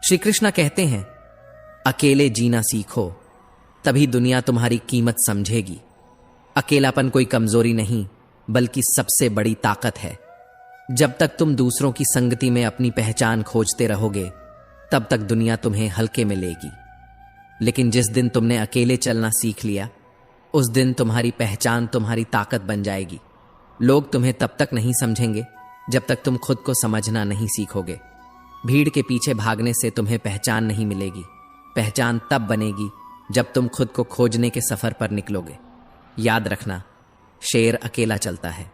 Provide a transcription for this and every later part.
श्री कृष्ण कहते हैं, अकेले जीना सीखो, तभी दुनिया तुम्हारी कीमत समझेगी। अकेलापन कोई कमजोरी नहीं, बल्कि सबसे बड़ी ताकत है। जब तक तुम दूसरों की संगति में अपनी पहचान खोजते रहोगे, तब तक दुनिया तुम्हें हल्के में लेगी। लेकिन जिस दिन तुमने अकेले चलना सीख लिया, उस दिन तुम्हारी पहचान तुम्हारी ताकत बन जाएगी। लोग तुम्हें तब तक नहीं समझेंगे जब तक तुम खुद को समझना नहीं सीखोगे। भीड़ के पीछे भागने से तुम्हें पहचान नहीं मिलेगी। पहचान तब बनेगी जब तुम खुद को खोजने के सफर पर निकलोगे। याद रखना, शेर अकेला चलता है,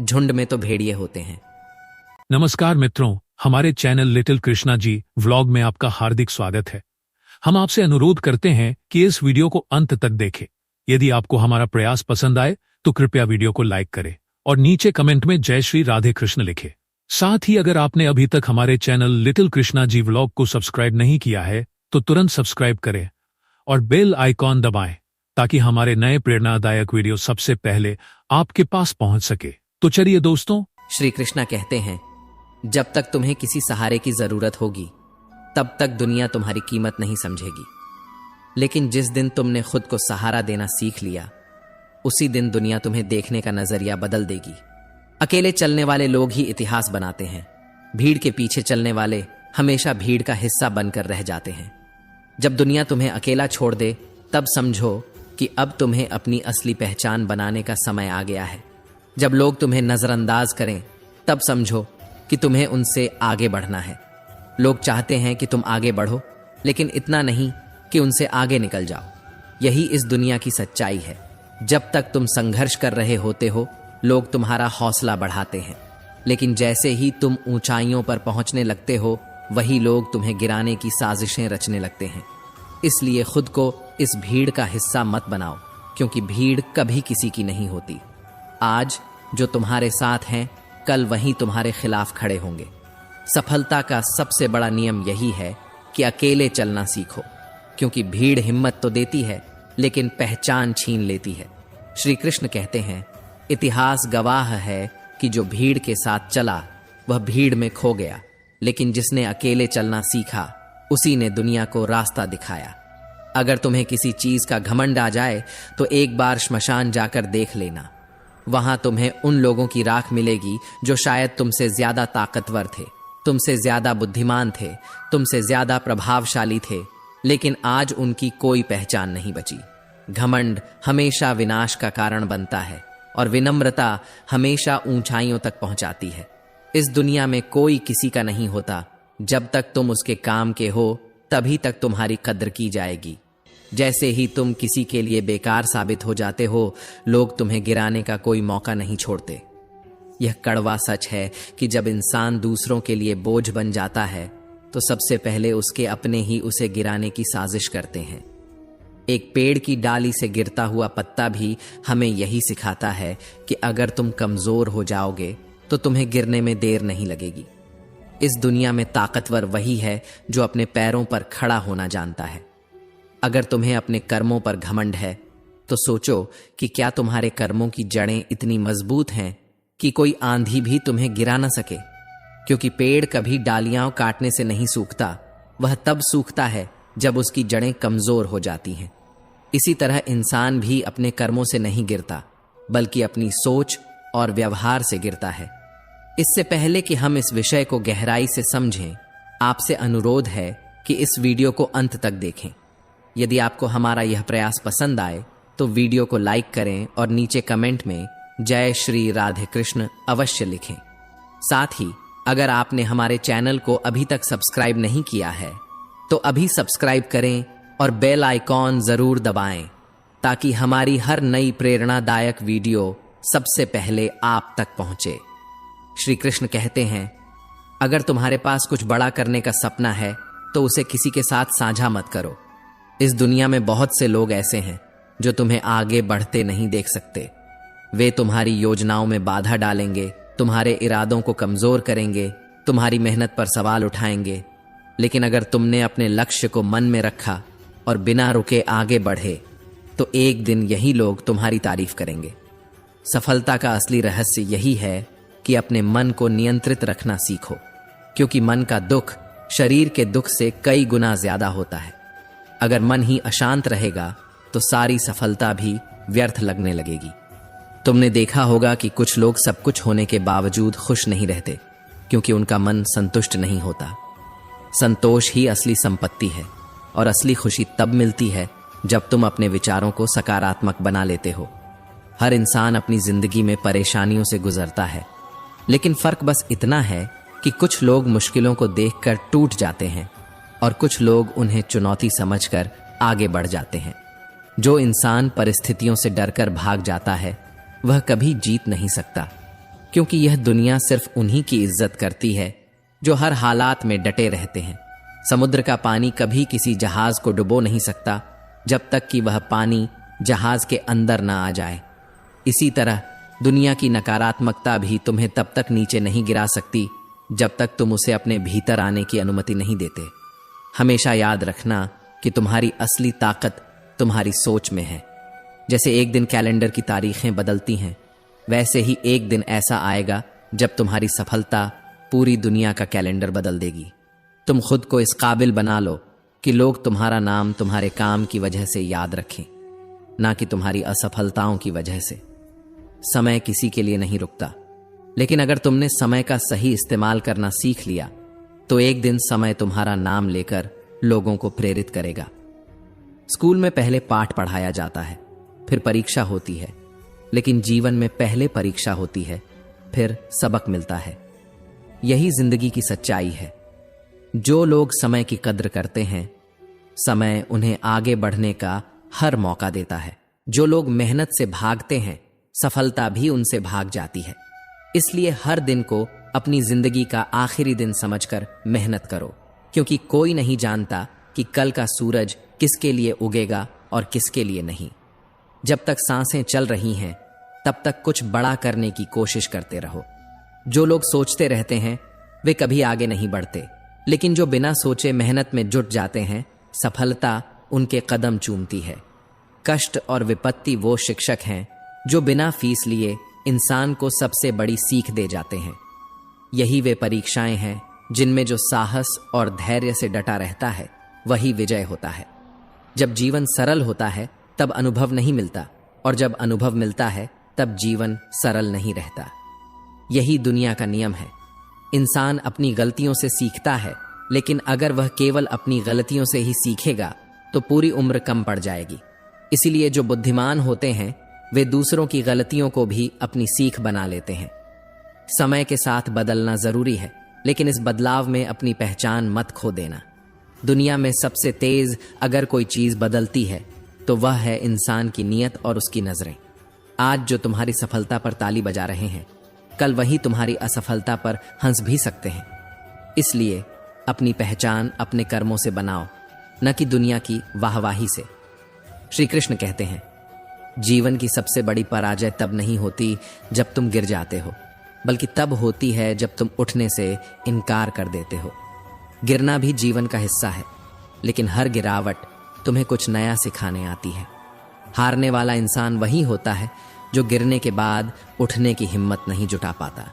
झुंड में तो भेड़िए होते हैं। नमस्कार मित्रों, हमारे channel little Krishna ji vlog में आपका हार्दिक स्वागत है। हम आपसे अनुरोध करते हैं कि इस वीडियो को अंत तक देखें। यदि आपको हमारा प्रयास पसंद आए तो कृपया वीडियो को लाइक करें और नीचे कमेंट में जय श्री राधे कृष्ण लिखें। साथ ही अगर आपने अभी तक हमारे channel little Krishna ji vlog को सब्सक्राइब नहीं किया है तो तुरंत सब्सक्राइब करें और बेल आइकॉन दबाएं, ताकि हमारे नए प्रेरणादायक वीडियो सबसे पहले आपके पास पहुंच सके। तो चलिए दोस्तों। श्री कृष्ण कहते हैं, जब तक तुम्हें किसी सहारे की जरूरत होगी, तब तक दुनिया तुम्हारी कीमत नहीं समझेगी। लेकिन जिस दिन तुमने खुद को सहारा देना सीख लिया, उसी दिन दुनिया तुम्हें देखने का नजरिया बदल देगी। अकेले चलने वाले लोग ही इतिहास बनाते हैं। भीड़ के पीछे चलने वाले हमेशा भीड़ का हिस्सा बनकर रह जाते हैं। जब दुनिया तुम्हें अकेला छोड़ दे, तब समझो कि अब तुम्हें अपनी असली पहचान बनाने का समय आ गया है। जब लोग तुम्हें नजरअंदाज करें, तब समझो कि तुम्हें उनसे आगे बढ़ना है। लोग चाहते हैं कि तुम आगे बढ़ो, लेकिन इतना नहीं कि उनसे आगे निकल जाओ। यही इस दुनिया की सच्चाई है। जब तक तुम संघर्ष कर रहे होते हो, लोग तुम्हारा हौसला बढ़ाते हैं। लेकिन जैसे ही तुम ऊंचाइयों पर पहुंचने लगते हो, वही लोग तुम्हें गिराने की साजिशें रचने लगते हैं। इसलिए खुद को इस भीड़ का हिस्सा मत बनाओ, क्योंकि भीड़ कभी किसी की नहीं होती। आज जो तुम्हारे साथ हैं, कल वहीं तुम्हारे खिलाफ खड़े होंगे। सफलता का सबसे बड़ा नियम यही है कि अकेले चलना सीखो, क्योंकि भीड़ हिम्मत तो देती है, लेकिन पहचान छीन लेती है। श्री कृष्ण कहते हैं, इतिहास गवाह है कि जो भीड़ के साथ चला, वह भीड़ में खो गया, लेकिन जिसने अकेले चलना सीखा, उसी ने दुनिया को रास्ता दिखाया। अगर तुम्हें किसी चीज का घमंड आ जाए, तो एक बार श्मशान जाकर देख लेना। वहां तुम्हें उन लोगों की राख मिलेगी जो शायद तुमसे ज्यादा ताकतवर थे, तुमसे ज्यादा बुद्धिमान थे, तुमसे ज्यादा प्रभावशाली थे, लेकिन आज उनकी कोई पहचान नहीं बची। घमंड हमेशा विनाश का कारण बनता है, और विनम्रता हमेशा ऊंचाइयों तक पहुंचाती है। इस दुनिया में कोई किसी का नहीं होता। जब तक तुम उसके काम के हो, तभी तक तुम्हारी कद्र की जाएगी। जैसे ही तुम किसी के लिए बेकार साबित हो जाते हो, लोग तुम्हें गिराने का कोई मौका नहीं छोड़ते। यह कड़वा सच है कि जब इंसान दूसरों के लिए बोझ बन जाता है, तो सबसे पहले उसके अपने ही उसे गिराने की साजिश करते हैं। एक पेड़ की डाली से गिरता हुआ पत्ता भी हमें यही सिखाता है कि अगर तुम कमजोर हो जाओगे, तो तुम्हें गिरने में देर नहीं लगेगी। इस दुनिया में ताकतवर वही है जो अपने पैरों पर खड़ा होना जानता है। अगर तुम्हें अपने कर्मों पर घमंड है, तो सोचो कि क्या तुम्हारे कर्मों की जड़ें इतनी मजबूत हैं कि कोई आंधी भी तुम्हें गिरा न सके। क्योंकि पेड़ कभी डालियां काटने से नहीं सूखता, वह तब सूखता है जब उसकी जड़ें कमजोर हो जाती हैं। इसी तरह इंसान भी अपने कर्मों से नहीं गिरता, बल्कि अपनी सोच और व्यवहार से गिरता है। इससे पहले कि हम इस विषय को गहराई से समझें, आपसे अनुरोध है कि इस वीडियो को अंत तक देखें। यदि आपको हमारा यह प्रयास पसंद आए, तो वीडियो को लाइक करें और नीचे कमेंट में जय श्री राधे कृष्ण अवश्य लिखें। साथ ही अगर आपने हमारे चैनल को अभी तक सब्सक्राइब नहीं किया है, तो अभी सब्सक्राइब करें और बेल आइकॉन जरूर दबाएं, ताकि हमारी हर नई प्रेरणादायक वीडियो सबसे पहले आप तक पहुंचे। श्री कृष्ण कहते हैं, अगर तुम्हारे पास कुछ बड़ा करने का सपना है, तो उसे किसी के साथ साझा मत करो। इस दुनिया में बहुत से लोग ऐसे हैं जो तुम्हें आगे बढ़ते नहीं देख सकते। वे तुम्हारी योजनाओं में बाधा डालेंगे, तुम्हारे इरादों को कमजोर करेंगे, तुम्हारी मेहनत पर सवाल उठाएंगे। लेकिन अगर तुमने अपने लक्ष्य को मन में रखा और बिना रुके आगे बढ़े, तो एक दिन यही लोग तुम्हारी तारीफ करेंगे। सफलता का असली रहस्य यही है कि अपने मन को नियंत्रित रखना सीखो, क्योंकि मन का दुख शरीर के दुख से कई गुना ज्यादा होता है। अगर मन ही अशांत रहेगा तो सारी सफलता भी व्यर्थ लगने लगेगी। तुमने देखा होगा कि कुछ लोग सब कुछ होने के बावजूद खुश नहीं रहते, क्योंकि उनका मन संतुष्ट नहीं होता। संतोष ही असली संपत्ति है, और असली खुशी तब मिलती है जब तुम अपने विचारों को सकारात्मक बना लेते हो। हर इंसान अपनी जिंदगी में परेशानियों से गुजरता है, लेकिन फर्क बस इतना है कि कुछ लोग मुश्किलों को देखकर टूट जाते हैं और कुछ लोग उन्हें चुनौती समझकर आगे बढ़ जाते हैं। जो इंसान परिस्थितियों से डरकर भाग जाता है वह कभी जीत नहीं सकता, क्योंकि यह दुनिया सिर्फ उन्हीं की इज्जत करती है जो हर हालात में डटे रहते हैं। समुद्र का पानी कभी किसी जहाज को डुबो नहीं सकता जब तक कि वह पानी जहाज के अंदर ना आ जाए। इसी तरह दुनिया की नकारात्मकता भी तुम्हें तब तक नीचे नहीं गिरा सकती जब तक तुम उसे अपने भीतर आने की अनुमति नहीं देते। हमेशा याद रखना कि तुम्हारी असली ताकत तुम्हारी सोच में है। जैसे एक दिन कैलेंडर की तारीखें बदलती हैं, वैसे ही एक दिन ऐसा आएगा जब तुम्हारी सफलता पूरी दुनिया का कैलेंडर बदल देगी। तुम खुद को इस काबिल बना लो कि लोग तुम्हारा नाम तुम्हारे काम की वजह से याद रखें, ना कि तुम्हारी असफलताओं की वजह से। समय किसी के लिए नहीं रुकता, लेकिन अगर तुमने समय का सही इस्तेमाल करना सीख लिया तो एक दिन समय तुम्हारा नाम लेकर लोगों को प्रेरित करेगा। स्कूल में पहले पाठ पढ़ाया जाता है, फिर परीक्षा होती है, लेकिन जीवन में पहले परीक्षा होती है, फिर सबक मिलता है। यही जिंदगी की सच्चाई है। जो लोग समय की कद्र करते हैं, समय उन्हें आगे बढ़ने का हर मौका देता है। जो लोग मेहनत से भागते हैं, सफलता भी उनसे भाग जाती है। इसलिए हर दिन को अपनी जिंदगी का आखिरी दिन समझकर मेहनत करो, क्योंकि कोई नहीं जानता कि कल का सूरज किसके लिए उगेगा और किसके लिए नहीं। जब तक सांसें चल रही हैं, तब तक कुछ बड़ा करने की कोशिश करते रहो। जो लोग सोचते रहते हैं वे कभी आगे नहीं बढ़ते, लेकिन जो बिना सोचे मेहनत में जुट जाते हैं, सफलता उनके कदम चूमती है। कष्ट और विपत्ति वो शिक्षक हैं जो बिना फीस लिए इंसान को सबसे बड़ी सीख दे जाते हैं। यही वे परीक्षाएं हैं जिनमें जो साहस और धैर्य से डटा रहता है वही विजय होता है। जब जीवन सरल होता है तब अनुभव नहीं मिलता, और जब अनुभव मिलता है तब जीवन सरल नहीं रहता। यही दुनिया का नियम है। इंसान अपनी गलतियों से सीखता है, लेकिन अगर वह केवल अपनी गलतियों से ही सीखेगा तो पूरी उम्र कम पड़ जाएगी। इसीलिए जो बुद्धिमान होते हैं वे दूसरों की गलतियों को भी अपनी सीख बना लेते हैं। समय के साथ बदलना जरूरी है, लेकिन इस बदलाव में अपनी पहचान मत खो देना। दुनिया में सबसे तेज अगर कोई चीज बदलती है तो वह है इंसान की नीयत और उसकी नजरें। आज जो तुम्हारी सफलता पर ताली बजा रहे हैं, कल वही तुम्हारी असफलता पर हंस भी सकते हैं। इसलिए अपनी पहचान अपने कर्मों से बनाओ, न कि दुनिया की वाहवाही से। श्री कृष्ण कहते हैं, जीवन की सबसे बड़ी पराजय तब नहीं होती जब तुम गिर जाते हो, बल्कि तब होती है जब तुम उठने से इनकार कर देते हो। गिरना भी जीवन का हिस्सा है, लेकिन हर गिरावट तुम्हें कुछ नया सिखाने आती है। हारने वाला इंसान वही होता है जो गिरने के बाद उठने की हिम्मत नहीं जुटा पाता।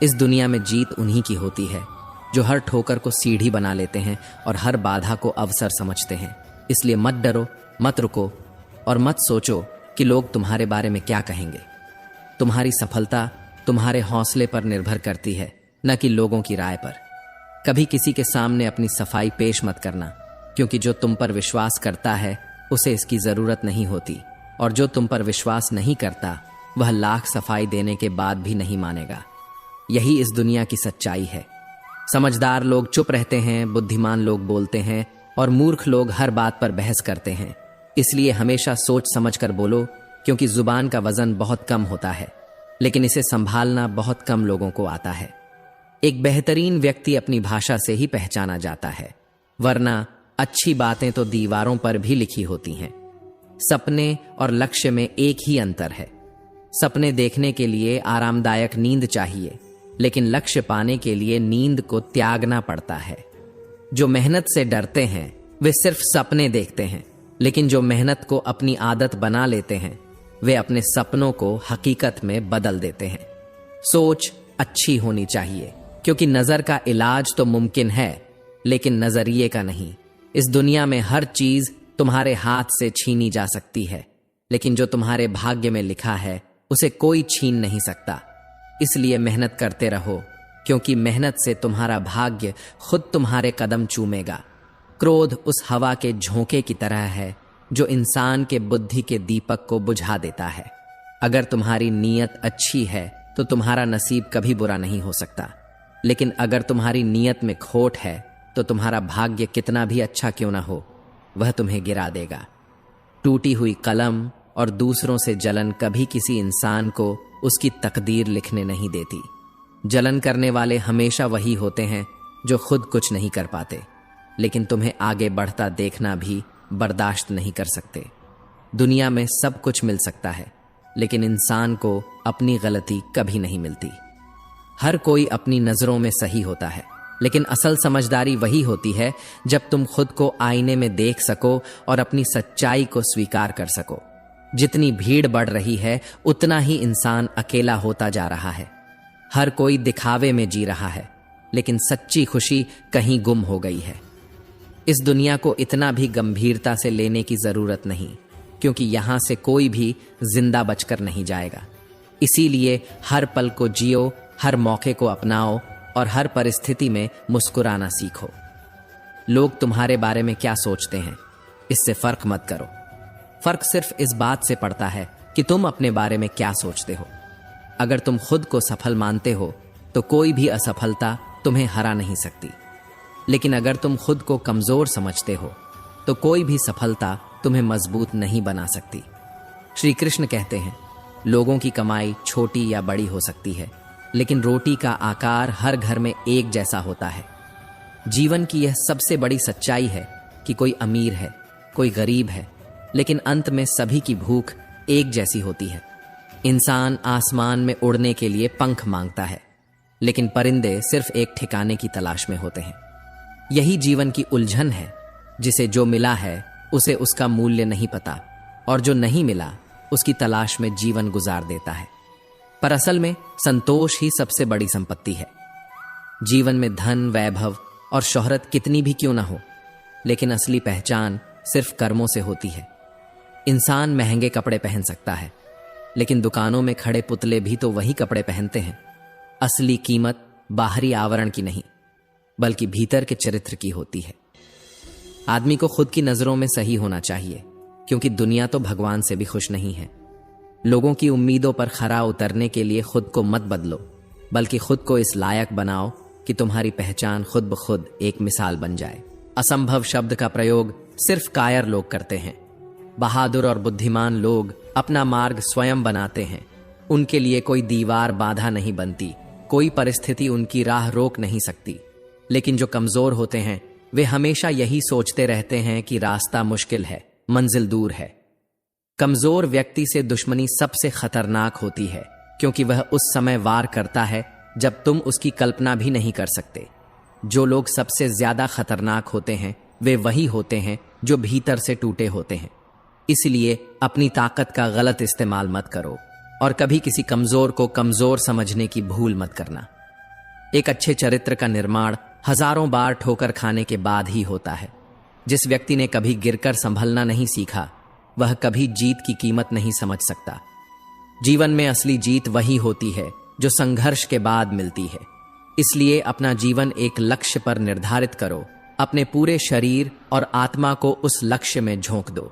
इस दुनिया में जीत उन्हीं की होती है जो हर ठोकर को सीढ़ी बना लेते हैं और हर बाधा को अवसर समझते हैं। इसलिए मत डरो, मत रुको और मत सोचो कि लोग तुम्हारे बारे में क्या कहेंगे। तुम्हारी सफलता तुम्हारे हौसले पर निर्भर करती है, न कि लोगों की राय पर। कभी किसी के सामने अपनी सफाई पेश मत करना, क्योंकि जो तुम पर विश्वास करता है उसे इसकी जरूरत नहीं होती, और जो तुम पर विश्वास नहीं करता वह लाख सफाई देने के बाद भी नहीं मानेगा। यही इस दुनिया की सच्चाई है। समझदार लोग चुप रहते हैं, बुद्धिमान लोग बोलते हैं और मूर्ख लोग हर बात पर बहस करते हैं। इसलिए हमेशा सोच समझ कर बोलो, क्योंकि जुबान का वजन बहुत कम होता है, लेकिन इसे संभालना बहुत कम लोगों को आता है। एक बेहतरीन व्यक्ति अपनी भाषा से ही पहचाना जाता है, वरना अच्छी बातें तो दीवारों पर भी लिखी होती हैं। सपने और लक्ष्य में एक ही अंतर है। सपने देखने के लिए आरामदायक नींद चाहिए, लेकिन लक्ष्य पाने के लिए नींद को त्यागना पड़ता है। जो मेहनत से डरते हैं वे सिर्फ सपने देखते हैं, लेकिन जो मेहनत को अपनी आदत बना लेते हैं वे अपने सपनों को हकीकत में बदल देते हैं। सोच अच्छी होनी चाहिए, क्योंकि नजर का इलाज तो मुमकिन है, लेकिन नजरिए का नहीं। इस दुनिया में हर चीज तुम्हारे हाथ से छीनी जा सकती है, लेकिन जो तुम्हारे भाग्य में लिखा है उसे कोई छीन नहीं सकता। इसलिए मेहनत करते रहो, क्योंकि मेहनत से तुम्हारा भाग्य खुद तुम्हारे कदम चूमेगा। क्रोध उस हवा के झोंके की तरह है जो इंसान के बुद्धि के दीपक को बुझा देता है। अगर तुम्हारी नीयत अच्छी है तो तुम्हारा नसीब कभी बुरा नहीं हो सकता, लेकिन अगर तुम्हारी नीयत में खोट है तो तुम्हारा भाग्य कितना भी अच्छा क्यों ना हो, वह तुम्हें गिरा देगा। टूटी हुई कलम और दूसरों से जलन कभी किसी इंसान को उसकी तकदीर लिखने नहीं देती। जलन करने वाले हमेशा वही होते हैं जो खुद कुछ नहीं कर पाते, लेकिन तुम्हें आगे बढ़ता देखना भी बर्दाश्त नहीं कर सकते। दुनिया में सब कुछ मिल सकता है, लेकिन इंसान को अपनी गलती कभी नहीं मिलती। हर कोई अपनी नजरों में सही होता है, लेकिन असल समझदारी वही होती है जब तुम खुद को आईने में देख सको और अपनी सच्चाई को स्वीकार कर सको। जितनी भीड़ बढ़ रही है उतना ही इंसान अकेला होता जा रहा है। हर कोई दिखावे में जी रहा है, लेकिन सच्ची खुशी कहीं गुम हो गई है। इस दुनिया को इतना भी गंभीरता से लेने की जरूरत नहीं, क्योंकि यहां से कोई भी जिंदा बचकर नहीं जाएगा। इसीलिए हर पल को जियो, हर मौके को अपनाओ और हर परिस्थिति में मुस्कुराना सीखो। लोग तुम्हारे बारे में क्या सोचते हैं, इससे फर्क मत करो। फर्क सिर्फ इस बात से पड़ता है कि तुम अपने बारे में क्या सोचते हो। अगर तुम खुद को सफल मानते हो तो कोई भी असफलता तुम्हें हरा नहीं सकती, लेकिन अगर तुम खुद को कमजोर समझते हो तो कोई भी सफलता तुम्हें मजबूत नहीं बना सकती। श्री कृष्ण कहते हैं, लोगों की कमाई छोटी या बड़ी हो सकती है, लेकिन रोटी का आकार हर घर में एक जैसा होता है। जीवन की यह सबसे बड़ी सच्चाई है कि कोई अमीर है, कोई गरीब है, लेकिन अंत में सभी की भूख एक जैसी होती है। इंसान आसमान में उड़ने के लिए पंख मांगता है, लेकिन परिंदे सिर्फ एक ठिकाने की तलाश में होते हैं। यही जीवन की उलझन है, जिसे जो मिला है उसे उसका मूल्य नहीं पता, और जो नहीं मिला उसकी तलाश में जीवन गुजार देता है। पर असल में संतोष ही सबसे बड़ी संपत्ति है। जीवन में धन, वैभव और शोहरत कितनी भी क्यों ना हो, लेकिन असली पहचान सिर्फ कर्मों से होती है। इंसान महंगे कपड़े पहन सकता है, लेकिन दुकानों में खड़े पुतले भी तो वही कपड़े पहनते हैं। असली कीमत बाहरी आवरण की नहीं, बल्कि भीतर के चरित्र की होती है। आदमी को खुद की नजरों में सही होना चाहिए, क्योंकि दुनिया तो भगवान से भी खुश नहीं है। लोगों की उम्मीदों पर खरा उतरने के लिए खुद को मत बदलो, बल्कि खुद को इस लायक बनाओ कि तुम्हारी पहचान खुद ब खुद एक मिसाल बन जाए। असंभव शब्द का प्रयोग सिर्फ कायर लोग करते हैं। बहादुर और बुद्धिमान लोग अपना मार्ग स्वयं बनाते हैं। उनके लिए कोई दीवार बाधा नहीं बनती, कोई परिस्थिति उनकी राह रोक नहीं सकती। लेकिन जो कमजोर होते हैं वे हमेशा यही सोचते रहते हैं कि रास्ता मुश्किल है, मंजिल दूर है। कमजोर व्यक्ति से दुश्मनी सबसे खतरनाक होती है, क्योंकि वह उस समय वार करता है जब तुम उसकी कल्पना भी नहीं कर सकते। जो लोग सबसे ज्यादा खतरनाक होते हैं वे वही होते हैं जो भीतर से टूटे होते हैं। इसलिए अपनी ताकत का गलत इस्तेमाल मत करो और कभी किसी कमजोर को कमजोर समझने की भूल मत करना। एक अच्छे चरित्र का निर्माण हजारों बार ठोकर खाने के बाद ही होता है। जिस व्यक्ति ने कभी गिरकर संभलना नहीं सीखा, वह कभी जीत की कीमत नहीं समझ सकता। जीवन में असली जीत वही होती है जो संघर्ष के बाद मिलती है। इसलिए अपना जीवन एक लक्ष्य पर निर्धारित करो, अपने पूरे शरीर और आत्मा को उस लक्ष्य में झोंक दो।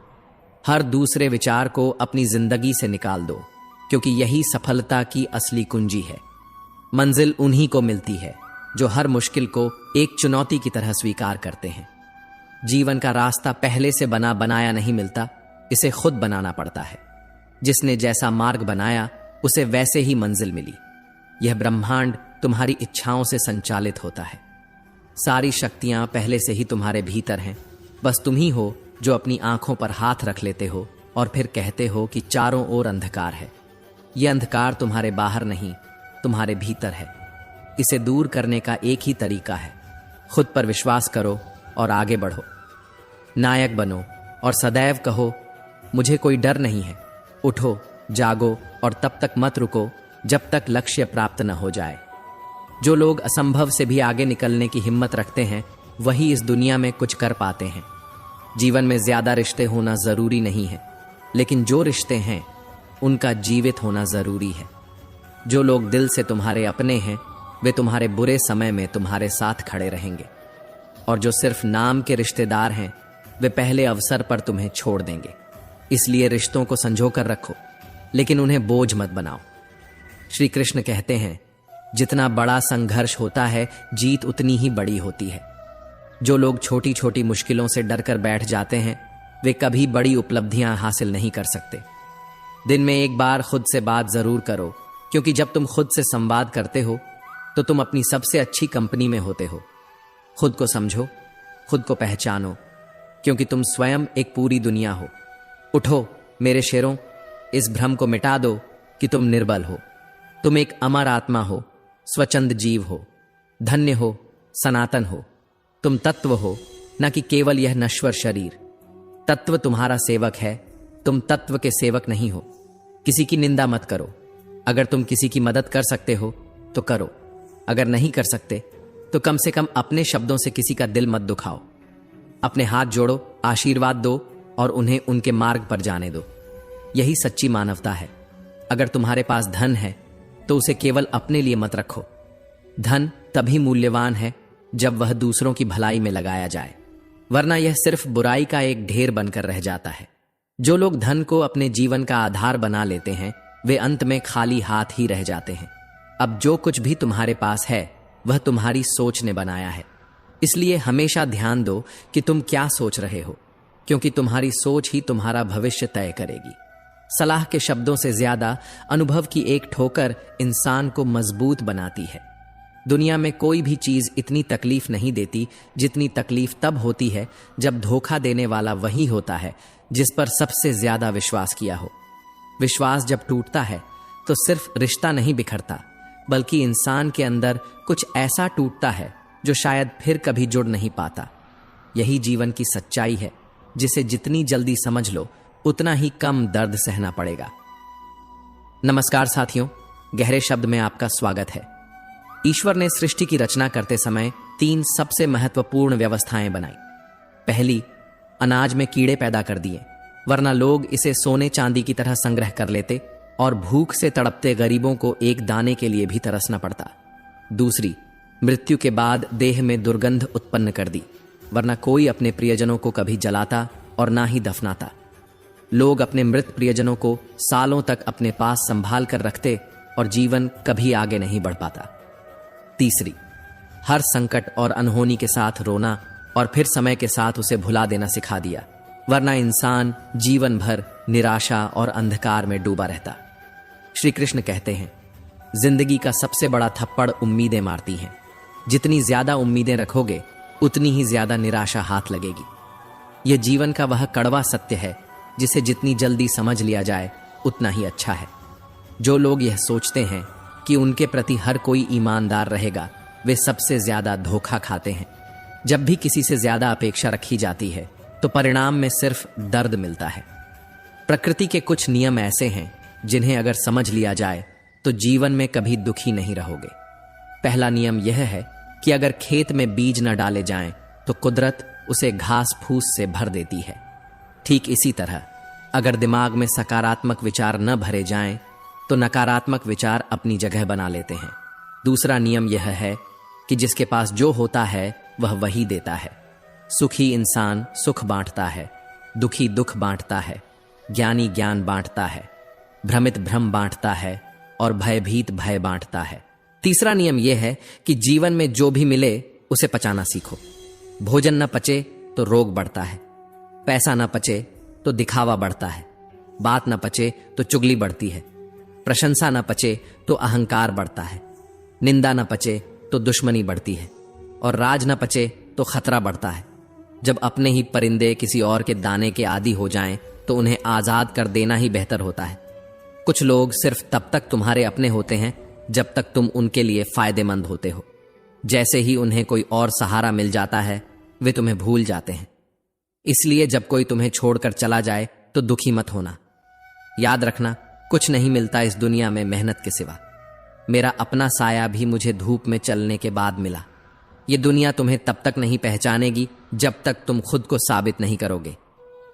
हर दूसरे विचार को अपनी जिंदगी से निकाल दो, क्योंकि यही सफलता की असली कुंजी है। मंजिल उन्हीं को मिलती है जो हर मुश्किल को एक चुनौती की तरह स्वीकार करते हैं। जीवन का रास्ता पहले से बना बनाया नहीं मिलता, इसे खुद बनाना पड़ता है। जिसने जैसा मार्ग बनाया उसे वैसे ही मंजिल मिली। यह ब्रह्मांड तुम्हारी इच्छाओं से संचालित होता है। सारी शक्तियां पहले से ही तुम्हारे भीतर हैं, बस तुम ही हो जो अपनी आंखों पर हाथ रख लेते हो और फिर कहते हो कि चारों ओर अंधकार है। यह अंधकार तुम्हारे बाहर नहीं, तुम्हारे भीतर है। इसे दूर करने का एक ही तरीका है, खुद पर विश्वास करो और आगे बढ़ो। नायक बनो और सदैव कहो, मुझे कोई डर नहीं है। उठो, जागो और तब तक मत रुको जब तक लक्ष्य प्राप्त न हो जाए। जो लोग असंभव से भी आगे निकलने की हिम्मत रखते हैं वही इस दुनिया में कुछ कर पाते हैं। जीवन में ज्यादा रिश्ते होना जरूरी नहीं है, लेकिन जो रिश्ते हैं उनका जीवित होना जरूरी है। जो लोग दिल से तुम्हारे अपने हैं वे तुम्हारे बुरे समय में तुम्हारे साथ खड़े रहेंगे, और जो सिर्फ नाम के रिश्तेदार हैं वे पहले अवसर पर तुम्हें छोड़ देंगे। इसलिए रिश्तों को संजो कर रखो, लेकिन उन्हें बोझ मत बनाओ। श्री कृष्ण कहते हैं, जितना बड़ा संघर्ष होता है जीत उतनी ही बड़ी होती है। जो लोग छोटी छोटी मुश्किलों से डरकर बैठ जाते हैं वे कभी बड़ी उपलब्धियां हासिल नहीं कर सकते। दिन में एक बार खुद से बात जरूर करो, क्योंकि जब तुम खुद से संवाद करते हो तो तुम अपनी सबसे अच्छी कंपनी में होते हो। खुद को समझो, खुद को पहचानो, क्योंकि तुम स्वयं एक पूरी दुनिया हो। उठो मेरे शेरों, इस भ्रम को मिटा दो कि तुम निर्बल हो। तुम एक अमर आत्मा हो, स्वचंद जीव हो, धन्य हो, सनातन हो। तुम तत्व हो, न कि केवल यह नश्वर शरीर। तत्व तुम्हारा सेवक है, तुम तत्व के सेवक नहीं हो। किसी की निंदा मत करो। अगर तुम किसी की मदद कर सकते हो तो करो, अगर नहीं कर सकते तो कम से कम अपने शब्दों से किसी का दिल मत दुखाओ। अपने हाथ जोड़ो, आशीर्वाद दो और उन्हें उनके मार्ग पर जाने दो। यही सच्ची मानवता है। अगर तुम्हारे पास धन है तो उसे केवल अपने लिए मत रखो। धन तभी मूल्यवान है जब वह दूसरों की भलाई में लगाया जाए, वरना यह सिर्फ बुराई का एक ढेर बनकर रह जाता है। जो लोग धन को अपने जीवन का आधार बना लेते हैं वे अंत में खाली हाथ ही रह जाते हैं। अब जो कुछ भी तुम्हारे पास है वह तुम्हारी सोच ने बनाया है। इसलिए हमेशा ध्यान दो कि तुम क्या सोच रहे हो, क्योंकि तुम्हारी सोच ही तुम्हारा भविष्य तय करेगी। सलाह के शब्दों से ज्यादा अनुभव की एक ठोकर इंसान को मजबूत बनाती है। दुनिया में कोई भी चीज इतनी तकलीफ नहीं देती जितनी तकलीफ तब होती है जब धोखा देने वाला वही होता है जिस पर सबसे ज्यादा विश्वास किया हो। विश्वास जब टूटता है तो सिर्फ रिश्ता नहीं बिखरता, बल्कि इंसान के अंदर कुछ ऐसा टूटता है जो शायद फिर कभी जुड़ नहीं पाता। यही जीवन की सच्चाई है, जिसे जितनी जल्दी समझ लो उतना ही कम दर्द सहना पड़ेगा। नमस्कार साथियों, गहरे शब्द में आपका स्वागत है। ईश्वर ने सृष्टि की रचना करते समय 3 सबसे महत्वपूर्ण व्यवस्थाएं बनाई। पहली, अनाज में कीड़े पैदा कर दिए, वरना लोग इसे सोने चांदी की तरह संग्रह कर लेते और भूख से तड़पते गरीबों को एक दाने के लिए भी तरसना पड़ता। दूसरी, मृत्यु के बाद देह में दुर्गंध उत्पन्न कर दी, वरना कोई अपने प्रियजनों को कभी जलाता और ना ही दफनाता। लोग अपने मृत प्रियजनों को सालों तक अपने पास संभाल कर रखते और जीवन कभी आगे नहीं बढ़ पाता। तीसरी, हर संकट और अनहोनी के साथ रोना और फिर समय के साथ उसे भुला देना सिखा दिया, वरना इंसान जीवन भर निराशा और अंधकार में डूबा रहता। श्री कृष्ण कहते हैं, जिंदगी का सबसे बड़ा थप्पड़ उम्मीदें मारती हैं। जितनी ज्यादा उम्मीदें रखोगे उतनी ही ज्यादा निराशा हाथ लगेगी। यह जीवन का वह कड़वा सत्य है जिसे जितनी जल्दी समझ लिया जाए उतना ही अच्छा है। जो लोग यह सोचते हैं कि उनके प्रति हर कोई ईमानदार रहेगा वे सबसे ज्यादा धोखा खाते हैं। जब भी किसी से ज्यादा अपेक्षा रखी जाती है तो परिणाम में सिर्फ दर्द मिलता है। प्रकृति के कुछ नियम ऐसे हैं जिन्हें अगर समझ लिया जाए तो जीवन में कभी दुखी नहीं रहोगे। पहला नियम यह है कि अगर खेत में बीज न डाले जाएं तो कुदरत उसे घास फूस से भर देती है। ठीक इसी तरह अगर दिमाग में सकारात्मक विचार न भरे जाएं तो नकारात्मक विचार अपनी जगह बना लेते हैं। दूसरा नियम यह है कि जिसके पास जो होता है वह वही देता है। सुखी इंसान सुख बांटता है, दुखी दुख बांटता है, ज्ञानी ज्ञान बांटता है, भ्रमित भ्रम बांटता है और भयभीत भय बांटता है। तीसरा नियम यह है कि जीवन में जो भी मिले उसे पचाना सीखो। भोजन न पचे तो रोग बढ़ता है, पैसा न पचे तो दिखावा बढ़ता है, बात न पचे तो चुगली बढ़ती है, प्रशंसा न पचे तो अहंकार बढ़ता है, निंदा न पचे तो दुश्मनी बढ़ती है और राज न पचे तो खतरा बढ़ता है। जब अपने ही परिंदे किसी और के दाने के आदी हो जाएं तो उन्हें आजाद कर देना ही बेहतर होता है। कुछ लोग सिर्फ तब तक तुम्हारे अपने होते हैं जब तक तुम उनके लिए फायदेमंद होते हो। जैसे ही उन्हें कोई और सहारा मिल जाता है वे तुम्हें भूल जाते हैं। इसलिए जब कोई तुम्हें छोड़कर चला जाए तो दुखी मत होना। याद रखना, कुछ नहीं मिलता इस दुनिया में मेहनत के सिवा। मेरा अपना साया भी मुझे धूप में चलने के बाद मिला। ये दुनिया तुम्हें तब तक नहीं पहचानेगी जब तक तुम खुद को साबित नहीं करोगे।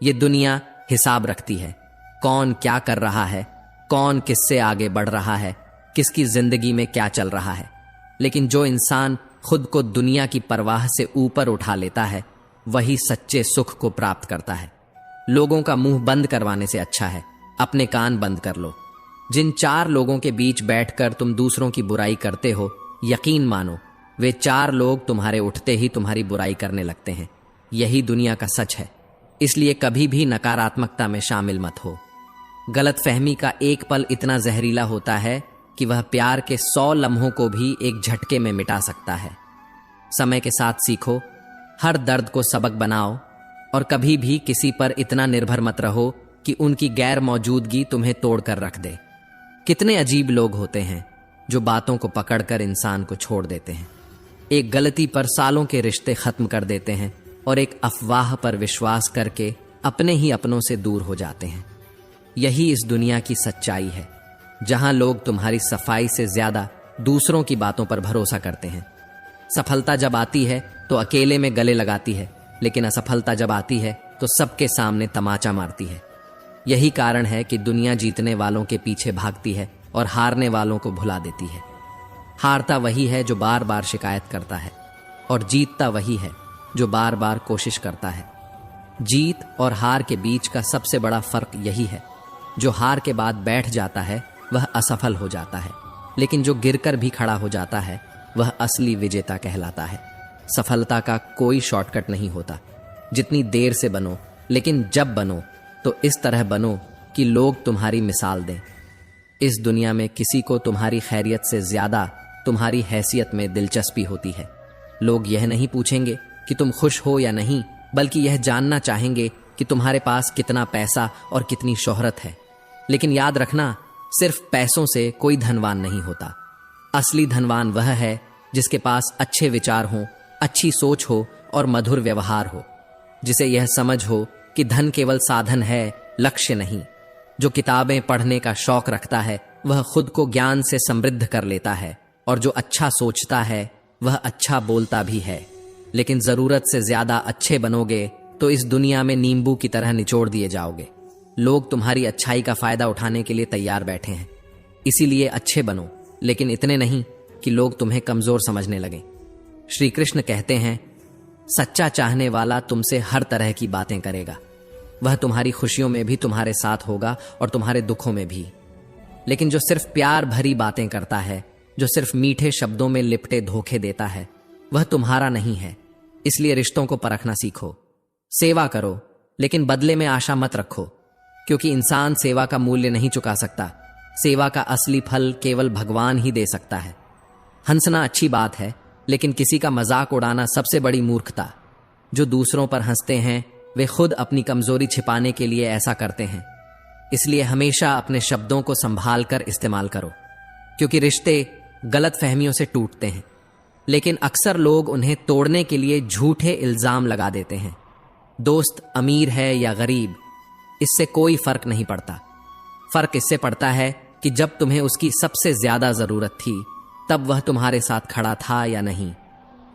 ये दुनिया हिसाब रखती है, कौन क्या कर रहा है, कौन किससे आगे बढ़ रहा है, किसकी जिंदगी में क्या चल रहा है। लेकिन जो इंसान खुद को दुनिया की परवाह से ऊपर उठा लेता है, वही सच्चे सुख को प्राप्त करता है। लोगों का मुंह बंद करवाने से अच्छा है अपने कान बंद कर लो। जिन 4 लोगों के बीच बैठकर तुम दूसरों की बुराई करते हो, यकीन मानो वे 4 लोग तुम्हारे उठते ही तुम्हारी बुराई करने लगते हैं। यही दुनिया का सच है। इसलिए कभी भी नकारात्मकता में शामिल मत हो। गलतफहमी का एक पल इतना जहरीला होता है कि वह प्यार के 100 लम्हों को भी एक झटके में मिटा सकता है। समय के साथ सीखो, हर दर्द को सबक बनाओ और कभी भी किसी पर इतना निर्भर मत रहो कि उनकी गैर मौजूदगी तुम्हें तोड़ कर रख दे। कितने अजीब लोग होते हैं जो बातों को पकड़कर इंसान को छोड़ देते हैं। एक गलती पर सालों के रिश्ते खत्म कर देते हैं और एक अफवाह पर विश्वास करके अपने ही अपनों से दूर हो जाते हैं। यही इस दुनिया की सच्चाई है, जहां लोग तुम्हारी सफाई से ज्यादा दूसरों की बातों पर भरोसा करते हैं। सफलता जब आती है तो अकेले में गले लगाती है, लेकिन असफलता जब आती है तो सबके सामने तमाचा मारती है। यही कारण है कि दुनिया जीतने वालों के पीछे भागती है और हारने वालों को भुला देती है। हारता वही है जो बार बार शिकायत करता है और जीतता वही है जो बार बार कोशिश करता है। जीत और हार के बीच का सबसे बड़ा फर्क यही है, जो हार के बाद बैठ जाता है वह असफल हो जाता है, लेकिन जो गिरकर भी खड़ा हो जाता है वह असली विजेता कहलाता है। सफलता का कोई शॉर्टकट नहीं होता। जितनी देर से बनो, लेकिन जब बनो तो इस तरह बनो कि लोग तुम्हारी मिसाल दें। इस दुनिया में किसी को तुम्हारी खैरियत से ज्यादा तुम्हारी हैसियत में दिलचस्पी होती है। लोग यह नहीं पूछेंगे कि तुम खुश हो या नहीं, बल्कि यह जानना चाहेंगे कि तुम्हारे पास कितना पैसा और कितनी शोहरत है। लेकिन याद रखना, सिर्फ पैसों से कोई धनवान नहीं होता। असली धनवान वह है जिसके पास अच्छे विचार हों, अच्छी सोच हो और मधुर व्यवहार हो, जिसे यह समझ हो कि धन केवल साधन है, लक्ष्य नहीं। जो किताबें पढ़ने का शौक रखता है वह खुद को ज्ञान से समृद्ध कर लेता है, और जो अच्छा सोचता है वह अच्छा बोलता भी है। लेकिन जरूरत से ज्यादा अच्छे बनोगे तो इस दुनिया में नींबू की तरह निचोड़ दिए जाओगे। लोग तुम्हारी अच्छाई का फायदा उठाने के लिए तैयार बैठे हैं। इसीलिए अच्छे बनो, लेकिन इतने नहीं कि लोग तुम्हें कमजोर समझने लगें। श्री कृष्ण कहते हैं, सच्चा चाहने वाला तुमसे हर तरह की बातें करेगा। वह तुम्हारी खुशियों में भी तुम्हारे साथ होगा और तुम्हारे दुखों में भी। लेकिन जो सिर्फ प्यार भरी बातें करता है, जो सिर्फ मीठे शब्दों में लिपटे धोखे देता है, वह तुम्हारा नहीं है। इसलिए रिश्तों को परखना सीखो। सेवा करो, लेकिन बदले में आशा मत रखो, क्योंकि इंसान सेवा का मूल्य नहीं चुका सकता। सेवा का असली फल केवल भगवान ही दे सकता है। हंसना अच्छी बात है, लेकिन किसी का मजाक उड़ाना सबसे बड़ी मूर्खता। जो दूसरों पर हंसते हैं वे खुद अपनी कमजोरी छिपाने के लिए ऐसा करते हैं। इसलिए हमेशा अपने शब्दों को संभाल कर इस्तेमाल करो, क्योंकि रिश्ते गलत फहमियों से टूटते हैं, लेकिन अक्सर लोग उन्हें तोड़ने के लिए झूठे इल्जाम लगा देते हैं। दोस्त अमीर है या गरीब, इससे कोई फर्क नहीं पड़ता। फर्क इससे पड़ता है कि जब तुम्हें उसकी सबसे ज्यादा जरूरत थी तब वह तुम्हारे साथ खड़ा था या नहीं।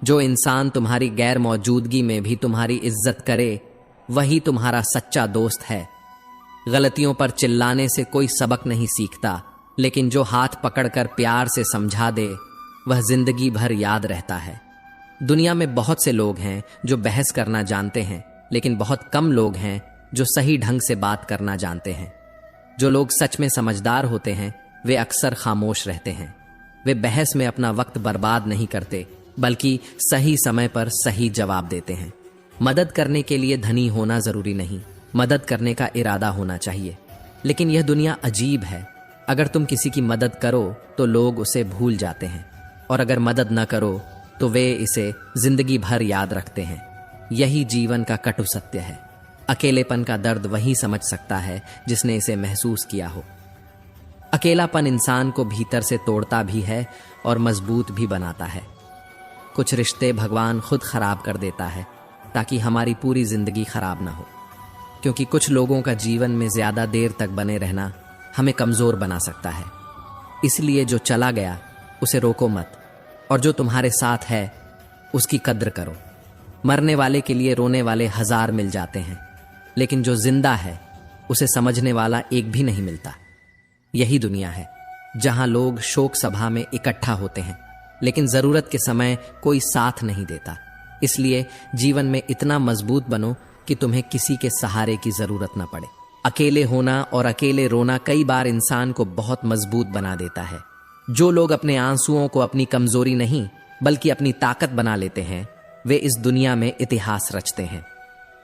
जो इंसान तुम्हारी गैर मौजूदगी में भी तुम्हारी इज्जत करे, वही तुम्हारा सच्चा दोस्त है। गलतियों पर चिल्लाने से कोई सबक नहीं सीखता, लेकिन जो हाथ पकड़कर प्यार से समझा दे वह जिंदगी भर याद रहता है। दुनिया में बहुत से लोग हैं जो बहस करना जानते हैं, लेकिन बहुत कम लोग हैं जो सही ढंग से बात करना जानते हैं। जो लोग सच में समझदार होते हैं वे अक्सर खामोश रहते हैं। वे बहस में अपना वक्त बर्बाद नहीं करते, बल्कि सही समय पर सही जवाब देते हैं। मदद करने के लिए धनी होना जरूरी नहीं, मदद करने का इरादा होना चाहिए। लेकिन यह दुनिया अजीब है। अगर तुम किसी की मदद करो तो लोग उसे भूल जाते हैं, और अगर मदद न करो तो वे इसे जिंदगी भर याद रखते हैं। यही जीवन का कटु सत्य है। अकेलेपन का दर्द वही समझ सकता है जिसने इसे महसूस किया हो। अकेलापन इंसान को भीतर से तोड़ता भी है और मजबूत भी बनाता है। कुछ रिश्ते भगवान खुद खराब कर देता है ताकि हमारी पूरी जिंदगी खराब ना हो, क्योंकि कुछ लोगों का जीवन में ज्यादा देर तक बने रहना हमें कमजोर बना सकता है। इसलिए जो चला गया उसे रोको मत, और जो तुम्हारे साथ है उसकी कद्र करो। मरने वाले के लिए रोने वाले 1000 मिल जाते हैं, लेकिन जो जिंदा है उसे समझने वाला एक भी नहीं मिलता। यही दुनिया है जहां लोग शोक सभा में इकट्ठा होते हैं, लेकिन जरूरत के समय कोई साथ नहीं देता। इसलिए जीवन में इतना मजबूत बनो कि तुम्हें किसी के सहारे की जरूरत न पड़े। अकेले होना और अकेले रोना कई बार इंसान को बहुत मजबूत बना देता है। जो लोग अपने आंसुओं को अपनी कमजोरी नहीं बल्कि अपनी ताकत बना लेते हैं, वे इस दुनिया में इतिहास रचते हैं।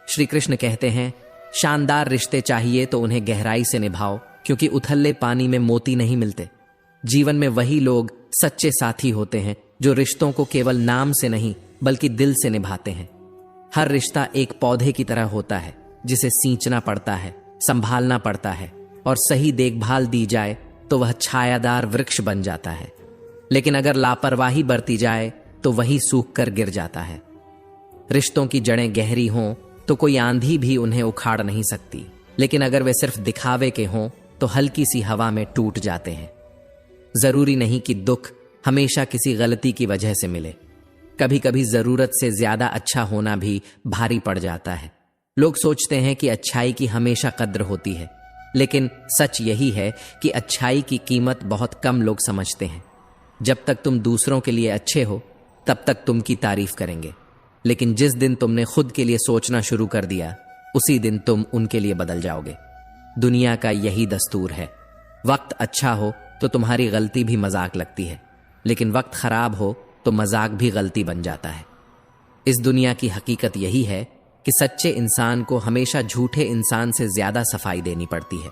श्री कृष्ण कहते हैं, शानदार रिश्ते चाहिए तो उन्हें गहराई से निभाओ, क्योंकि उथले पानी में मोती नहीं मिलते। जीवन में वही लोग सच्चे साथी होते हैं जो रिश्तों को केवल नाम से नहीं बल्कि दिल से निभाते हैं। हर रिश्ता एक पौधे की तरह होता है जिसे सींचना पड़ता है, संभालना पड़ता है, और सही देखभाल दी जाए तो वह छायादार वृक्ष बन जाता है। लेकिन अगर लापरवाही बरती जाए तो वही सूख कर गिर जाता है। रिश्तों की जड़ें गहरी हों तो कोई आंधी भी उन्हें उखाड़ नहीं सकती, लेकिन अगर वे सिर्फ दिखावे के हों तो हल्की सी हवा में टूट जाते हैं। जरूरी नहीं कि दुख हमेशा किसी गलती की वजह से मिले। कभी कभी जरूरत से ज्यादा अच्छा होना भी भारी पड़ जाता है। लोग सोचते हैं कि अच्छाई की हमेशा कद्र होती है, लेकिन सच यही है कि अच्छाई की कीमत बहुत कम लोग समझते हैं। जब तक तुम दूसरों के लिए अच्छे हो तब तक तुम की तारीफ करेंगे, लेकिन जिस दिन तुमने खुद के लिए सोचना शुरू कर दिया उसी दिन तुम उनके लिए बदल जाओगे। दुनिया का यही दस्तूर है। वक्त अच्छा हो तो तुम्हारी गलती भी मजाक लगती है, लेकिन वक्त खराब हो तो मजाक भी गलती बन जाता है। इस दुनिया की हकीकत यही है कि सच्चे इंसान को हमेशा झूठे इंसान से ज्यादा सफाई देनी पड़ती है,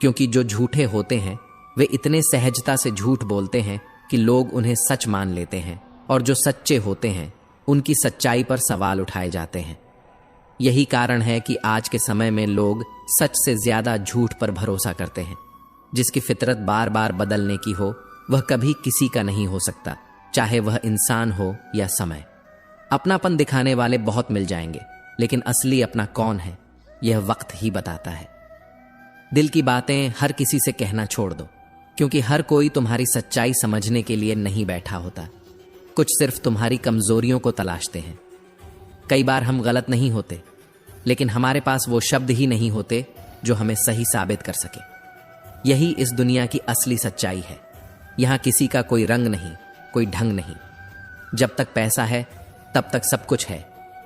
क्योंकि जो झूठे होते हैं वे इतने सहजता से झूठ बोलते हैं कि लोग उन्हें सच मान लेते हैं, और जो सच्चे होते हैं उनकी सच्चाई पर सवाल उठाए जाते हैं। यही कारण है कि आज के समय में लोग सच से ज्यादा झूठ पर भरोसा करते हैं। जिसकी फितरत बार बार बदलने की हो वह कभी किसी का नहीं हो सकता, चाहे वह इंसान हो या समय। अपनापन दिखाने वाले बहुत मिल जाएंगे, लेकिन असली अपना कौन है यह वक्त ही बताता है। दिल की बातें हर किसी से कहना छोड़ दो, क्योंकि हर कोई तुम्हारी सच्चाई समझने के लिए नहीं बैठा होता। कुछ सिर्फ तुम्हारी कमजोरियों को तलाशते हैं। कई बार हम गलत नहीं होते, लेकिन हमारे पास वो शब्द ही नहीं होते जो हमें सही साबित कर सके। यही इस दुनिया की असली सच्चाई है। यहां किसी का कोई रंग नहीं, कोई ढंग नहीं। जब तक पैसा है तब तक सब कुछ है,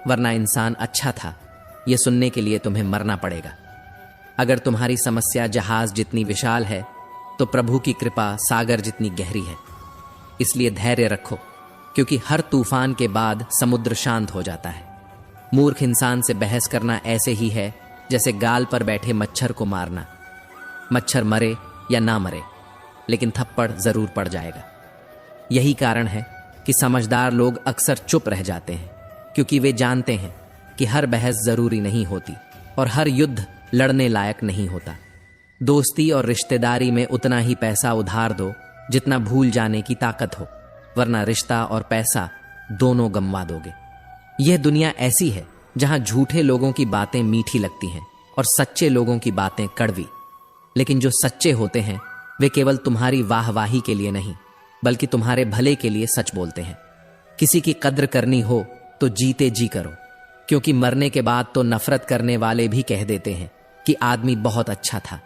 वरना इंसान अच्छा था यह सुनने के लिए तुम्हें मरना पड़ेगा। अगर तुम्हारी समस्या जहाज जितनी विशाल है तो प्रभु की कृपा सागर जितनी गहरी है। इसलिए धैर्य रखो, क्योंकि हर तूफान के बाद समुद्र शांत हो जाता है। मूर्ख इंसान से बहस करना ऐसे ही है जैसे गाल पर बैठे मच्छर को मारना। मच्छर मरे या ना मरे, लेकिन थप्पड़ जरूर पड़ जाएगा। यही कारण है कि समझदार लोग अक्सर चुप रह जाते हैं, क्योंकि वे जानते हैं कि हर बहस जरूरी नहीं होती और हर युद्ध लड़ने लायक नहीं होता। दोस्ती और रिश्तेदारी में उतना ही पैसा उधार दो जितना भूल जाने की ताकत हो, वरना रिश्ता और पैसा दोनों गंवा दोगे। यह दुनिया ऐसी है जहां झूठे लोगों की बातें मीठी लगती हैं और सच्चे लोगों की बातें कड़वी। लेकिन जो सच्चे होते हैं वे केवल तुम्हारी वाहवाही के लिए नहीं बल्कि तुम्हारे भले के लिए सच बोलते हैं। किसी की कद्र करनी हो तो जीते जी करो, क्योंकि मरने के बाद तो नफरत करने वाले भी कह देते हैं कि आदमी बहुत अच्छा था।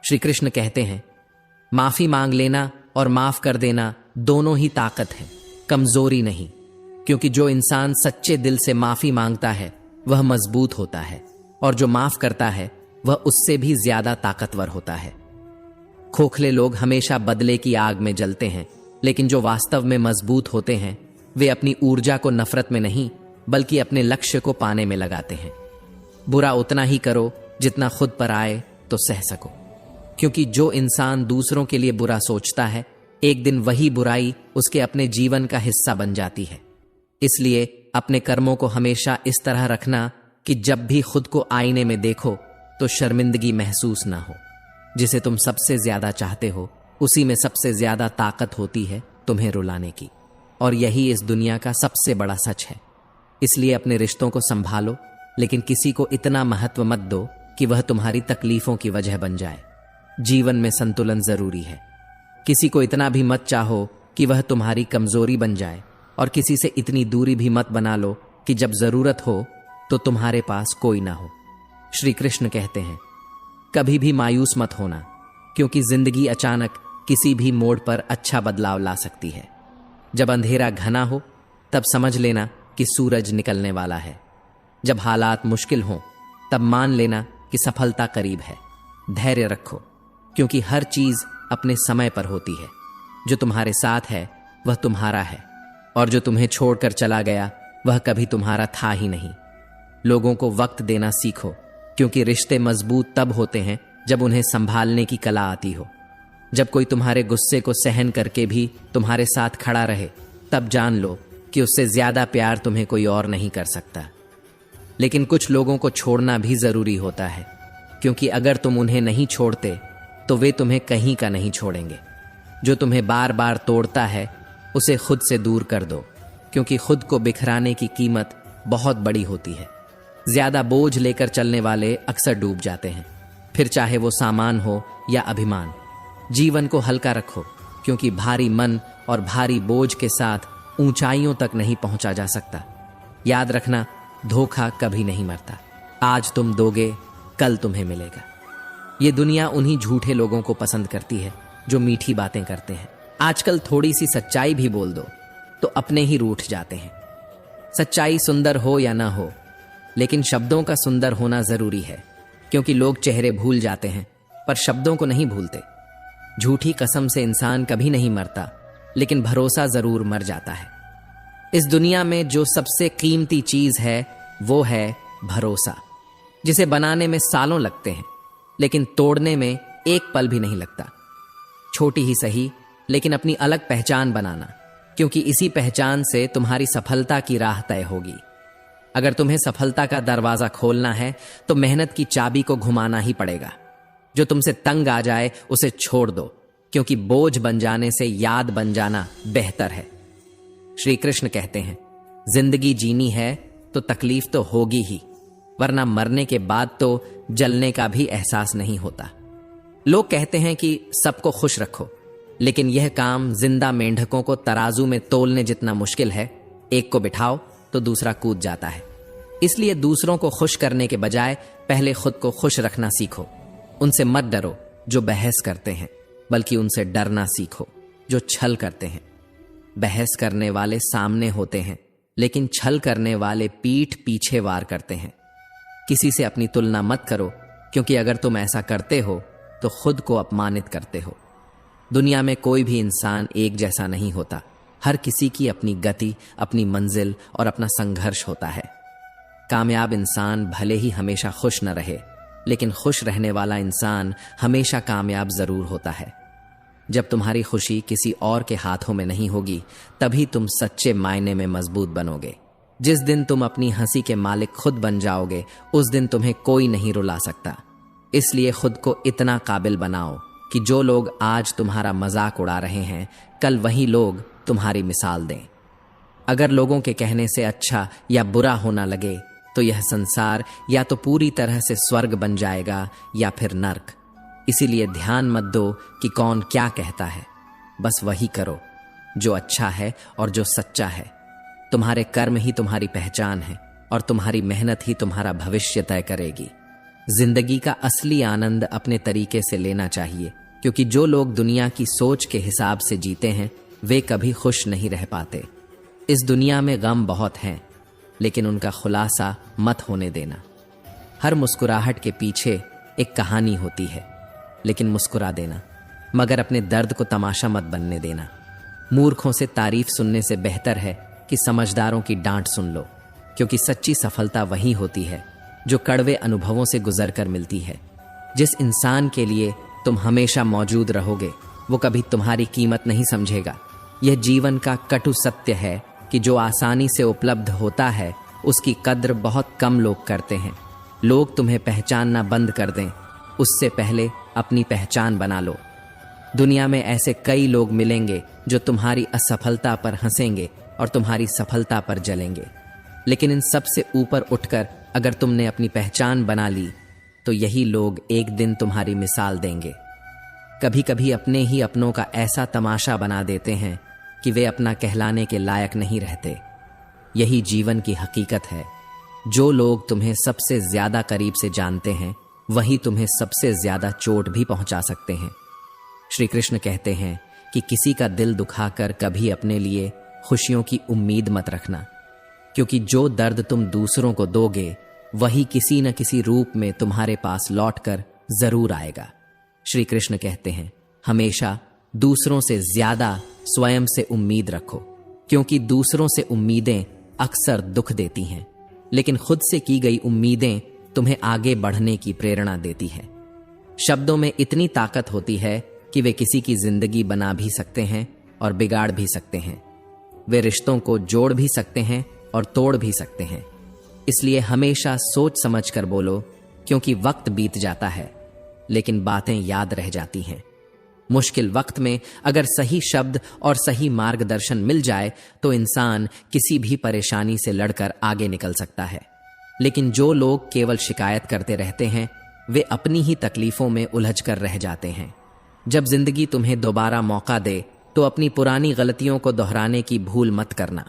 श्री कृष्ण कहते हैं, माफी मांग लेना और माफ कर देना दोनों ही ताकत है, कमजोरी नहीं। क्योंकि जो इंसान सच्चे दिल से माफी मांगता है वह मजबूत होता है, और जो माफ करता है वह उससे भी ज्यादा ताकतवर होता है। खोखले लोग हमेशा बदले की आग में जलते हैं, लेकिन जो वास्तव में मजबूत होते हैं वे अपनी ऊर्जा को नफरत में नहीं बल्कि अपने लक्ष्य को पाने में लगाते हैं। बुरा उतना ही करो जितना खुद पर आए तो सह सको, क्योंकि जो इंसान दूसरों के लिए बुरा सोचता है एक दिन वही बुराई उसके अपने जीवन का हिस्सा बन जाती है। इसलिए अपने कर्मों को हमेशा इस तरह रखना कि जब भी खुद को आईने में देखो तो शर्मिंदगी महसूस ना हो। जिसे तुम सबसे ज्यादा चाहते हो उसी में सबसे ज्यादा ताकत होती है तुम्हें रुलाने की, और यही इस दुनिया का सबसे बड़ा सच है। इसलिए अपने रिश्तों को संभालो, लेकिन किसी को इतना महत्व मत दो कि वह तुम्हारी तकलीफों की वजह बन जाए। जीवन में संतुलन जरूरी है। किसी को इतना भी मत चाहो कि वह तुम्हारी कमजोरी बन जाए, और किसी से इतनी दूरी भी मत बना लो कि जब जरूरत हो तो तुम्हारे पास कोई ना हो। श्री कृष्ण कहते हैं, कभी भी मायूस मत होना, क्योंकि जिंदगी अचानक किसी भी मोड़ पर अच्छा बदलाव ला सकती है। जब अंधेरा घना हो तब समझ लेना कि सूरज निकलने वाला है। जब हालात मुश्किल हों तब मान लेना कि सफलता करीब है। धैर्य रखो, क्योंकि हर चीज अपने समय पर होती है। जो तुम्हारे साथ है वह तुम्हारा है, और जो तुम्हें छोड़कर चला गया वह कभी तुम्हारा था ही नहीं। लोगों को वक्त देना सीखो, क्योंकि रिश्ते मजबूत तब होते हैं जब उन्हें संभालने की कला आती हो। जब कोई तुम्हारे गुस्से को सहन करके भी तुम्हारे साथ खड़ा रहे, तब जान लो कि उससे ज्यादा प्यार तुम्हें कोई और नहीं कर सकता। लेकिन कुछ लोगों को छोड़ना भी जरूरी होता है, क्योंकि अगर तुम उन्हें नहीं छोड़ते तो वे तुम्हें कहीं का नहीं छोड़ेंगे। जो तुम्हें बार बार तोड़ता है उसे खुद से दूर कर दो, क्योंकि खुद को बिखराने की कीमत बहुत बड़ी होती है। ज्यादा बोझ लेकर चलने वाले अक्सर डूब जाते हैं, फिर चाहे वो सामान हो या अभिमान। जीवन को हल्का रखो, क्योंकि भारी मन और भारी बोझ के साथ ऊंचाइयों तक नहीं पहुंचा जा सकता। याद रखना, धोखा कभी नहीं मरता। आज तुम दोगे, कल तुम्हें मिलेगा। ये दुनिया उन्हीं झूठे लोगों को पसंद करती है जो मीठी बातें करते हैं। आजकल थोड़ी सी सच्चाई भी बोल दो तो अपने ही रूठ जाते हैं। सच्चाई सुंदर हो या ना हो, लेकिन शब्दों का सुंदर होना जरूरी है, क्योंकि लोग चेहरे भूल जाते हैं पर शब्दों को नहीं भूलते। झूठी कसम से इंसान कभी नहीं मरता, लेकिन भरोसा जरूर मर जाता है। इस दुनिया में जो सबसे कीमती चीज है वो है भरोसा, जिसे बनाने में सालों लगते हैं लेकिन तोड़ने में एक पल भी नहीं लगता। छोटी ही सही, लेकिन अपनी अलग पहचान बनाना, क्योंकि इसी पहचान से तुम्हारी सफलता की राह तय होगी। अगर तुम्हें सफलता का दरवाजा खोलना है तो मेहनत की चाबी को घुमाना ही पड़ेगा। जो तुमसे तंग आ जाए उसे छोड़ दो, क्योंकि बोझ बन जाने से याद बन जाना बेहतर है। श्री कृष्ण कहते हैं, जिंदगी जीनी है तो तकलीफ तो होगी ही, वरना मरने के बाद तो जलने का भी एहसास नहीं होता। लोग कहते हैं कि सबको खुश रखो, लेकिन यह काम जिंदा मेंढकों को तराजू में तोलने जितना मुश्किल है। एक को बिठाओ तो दूसरा कूद जाता है। इसलिए दूसरों को खुश करने के बजाय पहले खुद को खुश रखना सीखो। उनसे मत डरो जो बहस करते हैं, बल्कि उनसे डरना सीखो जो छल करते हैं। बहस करने वाले सामने होते हैं, लेकिन छल करने वाले पीठ पीछे वार करते हैं। किसी से अपनी तुलना मत करो, क्योंकि अगर तुम ऐसा करते हो तो खुद को अपमानित करते हो। दुनिया में कोई भी इंसान एक जैसा नहीं होता। हर किसी की अपनी गति, अपनी मंजिल और अपना संघर्ष होता है। कामयाब इंसान भले ही हमेशा खुश न रहे, लेकिन खुश रहने वाला इंसान हमेशा कामयाब जरूर होता है। जब तुम्हारी खुशी किसी और के हाथों में नहीं होगी, तभी तुम सच्चे मायने में मजबूत बनोगे। जिस दिन तुम अपनी हंसी के मालिक खुद बन जाओगे, उस दिन तुम्हें कोई नहीं रुला सकता। इसलिए खुद को इतना काबिल बनाओ कि जो लोग आज तुम्हारा मजाक उड़ा रहे हैं, कल वही लोग तुम्हारी मिसाल दें। अगर लोगों के कहने से अच्छा या बुरा होना लगे, तो यह संसार या तो पूरी तरह से स्वर्ग बन जाएगा या फिर नर्क। इसीलिए ध्यान मत दो कि कौन क्या कहता है, बस वही करो जो अच्छा है और जो सच्चा है। तुम्हारे कर्म ही तुम्हारी पहचान है, और तुम्हारी मेहनत ही तुम्हारा भविष्य तय करेगी। जिंदगी का असली आनंद अपने तरीके से लेना चाहिए, क्योंकि जो लोग दुनिया की सोच के हिसाब से जीते हैं, वे कभी खुश नहीं रह पाते। इस दुनिया में गम बहुत हैं, लेकिन उनका खुलासा मत होने देना। हर मुस्कुराहट के पीछे एक कहानी होती है, लेकिन मुस्कुरा देना, मगर अपने दर्द को तमाशा मत बनने देना। मूर्खों से तारीफ सुनने से बेहतर है कि समझदारों की डांट सुन लो, क्योंकि सच्ची सफलता वही होती है जो कड़वे अनुभवों से गुजरकर मिलती है। जिस इंसान के लिए तुम हमेशा मौजूद रहोगे, वो कभी तुम्हारी कीमत नहीं समझेगा। यह जीवन का कटु सत्य है कि जो आसानी से उपलब्ध होता है, उसकी कद्र बहुत कम लोग करते हैं। लोग तुम्हें पहचानना बंद कर दें, उससे पहले अपनी पहचान बना लो। दुनिया में ऐसे कई लोग मिलेंगे जो तुम्हारी असफलता पर हंसेंगे और तुम्हारी सफलता पर जलेंगे, लेकिन इन सब से ऊपर उठकर अगर तुमने अपनी पहचान बना ली, तो यही लोग एक दिन तुम्हारी मिसाल देंगे। कभी कभी अपने ही अपनों का ऐसा तमाशा बना देते हैं कि वे अपना कहलाने के लायक नहीं रहते। यही जीवन की हकीकत है। जो लोग तुम्हें सबसे ज्यादा करीब से जानते हैं वही तुम्हें सबसे ज्यादा चोट भी पहुंचा सकते हैं। श्री कृष्ण कहते हैं कि किसी का दिल दुखाकर कभी अपने लिए खुशियों की उम्मीद मत रखना, क्योंकि जो दर्द तुम दूसरों को दोगे वही किसी न किसी रूप में तुम्हारे पास लौटकर जरूर आएगा। श्री कृष्ण कहते हैं हमेशा दूसरों से ज्यादा स्वयं से उम्मीद रखो, क्योंकि दूसरों से उम्मीदें अक्सर दुख देती हैं, लेकिन खुद से की गई उम्मीदें तुम्हें आगे बढ़ने की प्रेरणा देती हैं। शब्दों में इतनी ताकत होती है कि वे किसी की जिंदगी बना भी सकते हैं और बिगाड़ भी सकते हैं। वे रिश्तों को जोड़ भी सकते हैं और तोड़ भी सकते हैं। इसलिए हमेशा सोच समझ कर बोलो, क्योंकि वक्त बीत जाता है लेकिन बातें याद रह जाती हैं। मुश्किल वक्त में अगर सही शब्द और सही मार्गदर्शन मिल जाए तो इंसान किसी भी परेशानी से लड़कर आगे निकल सकता है। लेकिन जो लोग केवल शिकायत करते रहते हैं वे अपनी ही तकलीफों में उलझ कर रह जाते हैं। जब जिंदगी तुम्हें दोबारा मौका दे तो अपनी पुरानी गलतियों को दोहराने की भूल मत करना,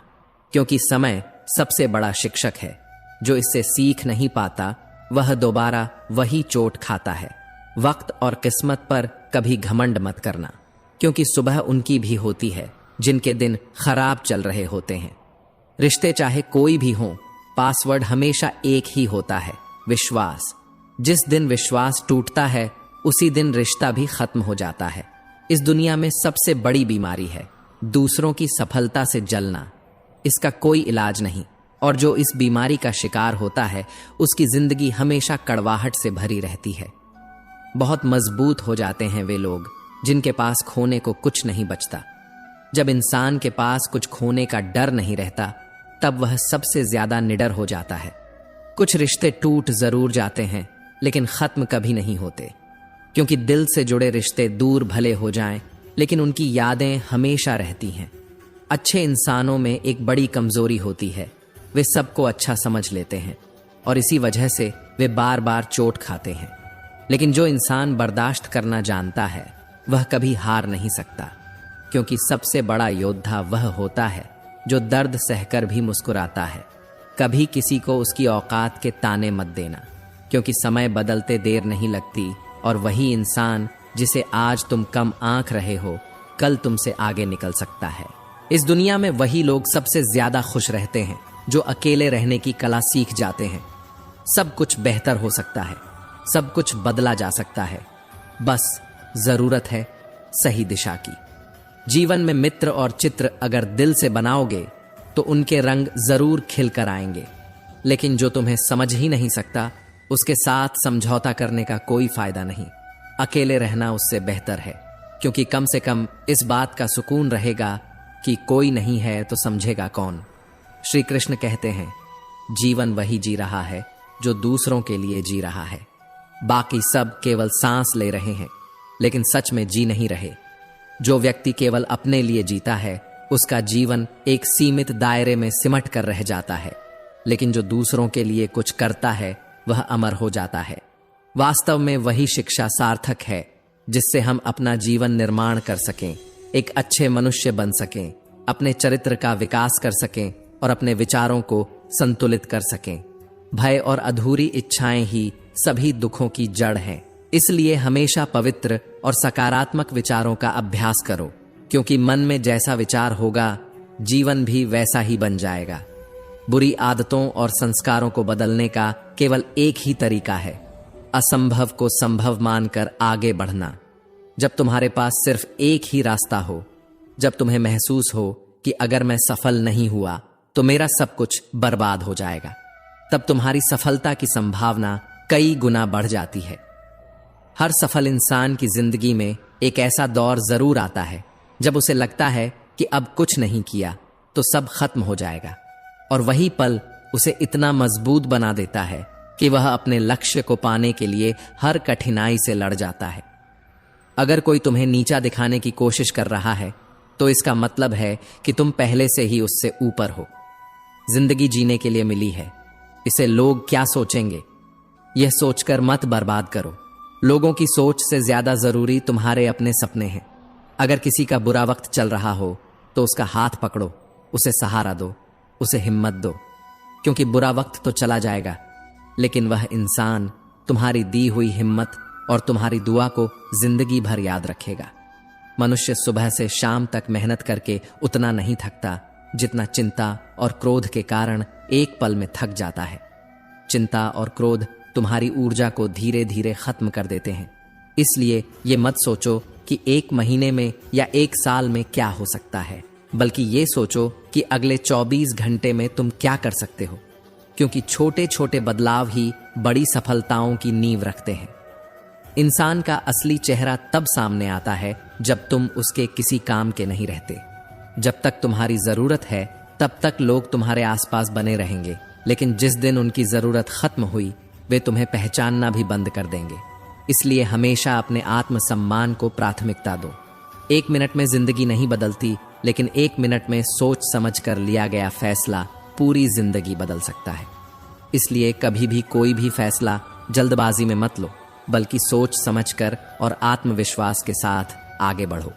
क्योंकि समय सबसे बड़ा शिक्षक है। जो इससे सीख नहीं पाता वह दोबारा वही चोट खाता है। वक्त और किस्मत पर कभी घमंड मत करना, क्योंकि सुबह उनकी भी होती है जिनके दिन खराब चल रहे होते हैं। रिश्ते चाहे कोई भी हो, पासवर्ड हमेशा एक ही होता है, विश्वास। जिस दिन विश्वास टूटता है उसी दिन रिश्ता भी खत्म हो जाता है। इस दुनिया में सबसे बड़ी बीमारी है दूसरों की सफलता से जलना। इसका कोई इलाज नहीं, और जो इस बीमारी का शिकार होता है उसकी जिंदगी हमेशा कड़वाहट से भरी रहती है। बहुत मजबूत हो जाते हैं वे लोग जिनके पास खोने को कुछ नहीं बचता। जब इंसान के पास कुछ खोने का डर नहीं रहता तब वह सबसे ज्यादा निडर हो जाता है। कुछ रिश्ते टूट जरूर जाते हैं लेकिन खत्म कभी नहीं होते, क्योंकि दिल से जुड़े रिश्ते दूर भले हो जाएं लेकिन उनकी यादें हमेशा रहती हैं। अच्छे इंसानों में एक बड़ी कमजोरी होती है, वे सबको अच्छा समझ लेते हैं और इसी वजह से वे बार बार चोट खाते हैं। लेकिन जो इंसान बर्दाश्त करना जानता है वह कभी हार नहीं सकता, क्योंकि सबसे बड़ा योद्धा वह होता है जो दर्द सहकर भी मुस्कुराता है। कभी किसी को उसकी औकात के ताने मत देना, क्योंकि समय बदलते देर नहीं लगती और वही इंसान जिसे आज तुम कम आंक रहे हो कल तुमसे आगे निकल सकता है। इस दुनिया में वही लोग सबसे ज्यादा खुश रहते हैं जो अकेले रहने की कला सीख जाते हैं। सब कुछ बेहतर हो सकता है, सब कुछ बदला जा सकता है, बस जरूरत है सही दिशा की। जीवन में मित्र और चित्र अगर दिल से बनाओगे तो उनके रंग जरूर खिल कर आएंगे, लेकिन जो तुम्हें समझ ही नहीं सकता उसके साथ समझौता करने का कोई फायदा नहीं। अकेले रहना उससे बेहतर है, क्योंकि कम से कम इस बात का सुकून रहेगा कि कोई नहीं है तो समझेगा कौन। श्री कृष्ण कहते हैं जीवन वही जी रहा है जो दूसरों के लिए जी रहा है। बाकी सब केवल सांस ले रहे हैं लेकिन सच में जी नहीं रहे। जो व्यक्ति केवल अपने लिए जीता है उसका जीवन एक सीमित दायरे में सिमट कर रह जाता है, लेकिन जो दूसरों के लिए कुछ करता है वह अमर हो जाता है। वास्तव में वही शिक्षा सार्थक है जिससे हम अपना जीवन निर्माण कर सकें, एक अच्छे मनुष्य बन सकें, अपने चरित्र का विकास कर सकें और अपने विचारों को संतुलित कर सकें। भय और अधूरी इच्छाएं ही सभी दुखों की जड़ हैं। इसलिए हमेशा पवित्र और सकारात्मक विचारों का अभ्यास करो, क्योंकि मन में जैसा विचार होगा जीवन भी वैसा ही बन जाएगा। बुरी आदतों और संस्कारों को बदलने का केवल एक ही तरीका है, असंभव को संभव मानकर आगे बढ़ना। जब तुम्हारे पास सिर्फ एक ही रास्ता हो, जब तुम्हें महसूस हो कि अगर मैं सफल नहीं हुआ तो मेरा सब कुछ बर्बाद हो जाएगा, तब तुम्हारी सफलता की संभावना कई गुना बढ़ जाती है। हर सफल इंसान की जिंदगी में एक ऐसा दौर जरूर आता है जब उसे लगता है कि अब कुछ नहीं किया तो सब खत्म हो जाएगा, और वही पल उसे इतना मजबूत बना देता है कि वह अपने लक्ष्य को पाने के लिए हर कठिनाई से लड़ जाता है। अगर कोई तुम्हें नीचा दिखाने की कोशिश कर रहा है तो इसका मतलब है कि तुम पहले से ही उससे ऊपर हो। जिंदगी जीने के लिए मिली है, इसे लोग क्या सोचेंगे यह सोचकर मत बर्बाद करो। लोगों की सोच से ज्यादा जरूरी तुम्हारे अपने सपने हैं। अगर किसी का बुरा वक्त चल रहा हो तो उसका हाथ पकड़ो, उसे सहारा दो, उसे हिम्मत दो, क्योंकि बुरा वक्त तो चला जाएगा, लेकिन वह इंसान तुम्हारी दी हुई हिम्मत और तुम्हारी दुआ को जिंदगी भर याद रखेगा। मनुष्य सुबह से शाम तक मेहनत करके उतना नहीं थकता जितना चिंता और क्रोध के कारण एक पल में थक जाता है। चिंता और क्रोध तुम्हारी ऊर्जा को धीरे धीरे खत्म कर देते हैं। इसलिए ये मत सोचो कि 1 महीने में या 1 साल में क्या हो सकता है, बल्कि ये सोचो कि अगले 24 घंटे में तुम क्या कर सकते हो, क्योंकि छोटे छोटे बदलाव ही बड़ी सफलताओं की नींव रखते हैं। इंसान का असली चेहरा तब सामने आता है जब तुम उसके किसी काम के नहीं रहते। जब तक तुम्हारी जरूरत है तब तक लोग तुम्हारे आसपास बने रहेंगे, लेकिन जिस दिन उनकी जरूरत खत्म हुई वे तुम्हें पहचानना भी बंद कर देंगे। इसलिए हमेशा अपने आत्मसम्मान को प्राथमिकता दो। 1 मिनट में जिंदगी नहीं बदलती, लेकिन 1 मिनट में सोच समझ कर लिया गया फैसला पूरी जिंदगी बदल सकता है। इसलिए कभी भी कोई भी फैसला जल्दबाजी में मत लो, बल्कि सोच समझकर और आत्मविश्वास के साथ आगे बढ़ो।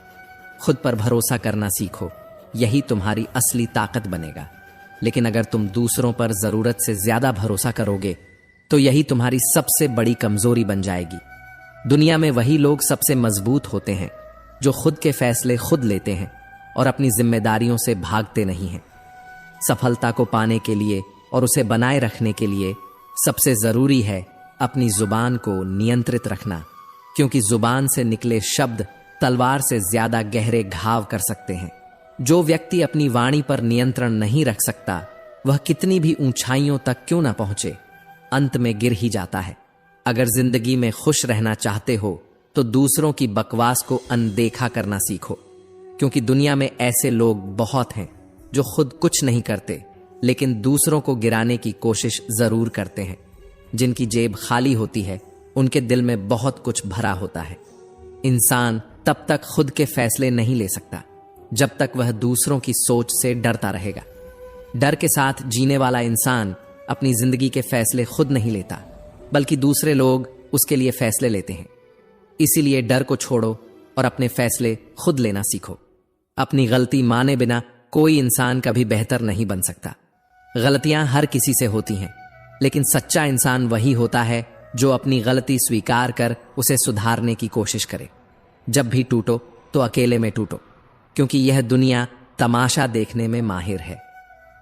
खुद पर भरोसा करना सीखो, यही तुम्हारी असली ताकत बनेगा। लेकिन अगर तुम दूसरों पर जरूरत से ज्यादा भरोसा करोगे तो यही तुम्हारी सबसे बड़ी कमजोरी बन जाएगी। दुनिया में वही लोग सबसे मजबूत होते हैं जो खुद के फैसले खुद लेते हैं और अपनी जिम्मेदारियों से भागते नहीं हैं। सफलता को पाने के लिए और उसे बनाए रखने के लिए सबसे जरूरी है अपनी जुबान को नियंत्रित रखना, क्योंकि जुबान से निकले शब्द तलवार से ज्यादा गहरे घाव कर सकते हैं। जो व्यक्ति अपनी वाणी पर नियंत्रण नहीं रख सकता वह कितनी भी ऊंचाइयों तक क्यों ना पहुंचे, अंत में गिर ही जाता है। अगर जिंदगी में खुश रहना चाहते हो तो दूसरों की बकवास को अनदेखा करना सीखो, क्योंकि दुनिया में ऐसे लोग बहुत हैं जो खुद कुछ नहीं करते लेकिन दूसरों को गिराने की कोशिश जरूर करते हैं। जिनकी जेब खाली होती है उनके दिल में बहुत कुछ भरा होता है। इंसान तब तक खुद के फैसले नहीं ले सकता जब तक वह दूसरों की सोच से डरता रहेगा। डर के साथ जीने वाला इंसान अपनी जिंदगी के फैसले खुद नहीं लेता, बल्कि दूसरे लोग उसके लिए फैसले लेते हैं। इसीलिए डर को छोड़ो और अपने फैसले खुद लेना सीखो। अपनी गलती माने बिना कोई इंसान कभी बेहतर नहीं बन सकता। गलतियां हर किसी से होती हैं, लेकिन सच्चा इंसान वही होता है जो अपनी गलती स्वीकार कर उसे सुधारने की कोशिश करे। जब भी टूटो तो अकेले में टूटो, क्योंकि यह दुनिया तमाशा देखने में माहिर है।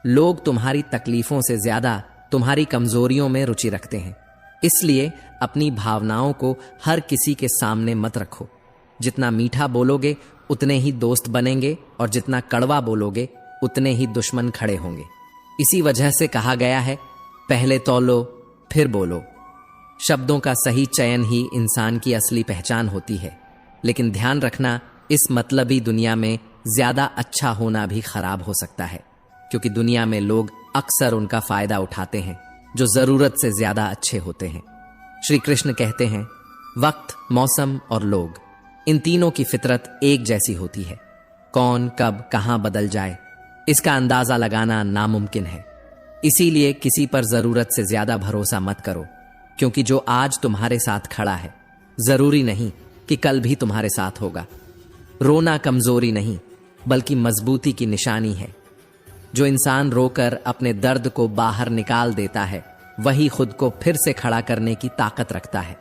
लोग तुम्हारी तकलीफों से ज्यादा तुम्हारी कमजोरियों में रुचि रखते हैं। इसलिए अपनी भावनाओं को हर किसी के सामने मत रखो। जितना मीठा बोलोगे उतने ही दोस्त बनेंगे और जितना कड़वा बोलोगे उतने ही दुश्मन खड़े होंगे। इसी वजह से कहा गया है, पहले तौलो फिर बोलो। शब्दों का सही चयन ही इंसान की असली पहचान होती है। लेकिन ध्यान रखना, इस मतलबी दुनिया में ज्यादा अच्छा होना भी खराब हो सकता है, क्योंकि दुनिया में लोग अक्सर उनका फायदा उठाते हैं जो जरूरत से ज्यादा अच्छे होते हैं। श्री कृष्ण कहते हैं, वक्त, मौसम और लोग, इन तीनों की फितरत एक जैसी होती है। कौन कब कहां बदल जाए इसका अंदाजा लगाना नामुमकिन है। इसीलिए किसी पर जरूरत से ज्यादा भरोसा मत करो, क्योंकि जो आज तुम्हारे साथ खड़ा है जरूरी नहीं कि कल भी तुम्हारे साथ होगा। रोना कमजोरी नहीं बल्कि मजबूती की निशानी है। जो इंसान रोकर अपने दर्द को बाहर निकाल देता है वही खुद को फिर से खड़ा करने की ताकत रखता है।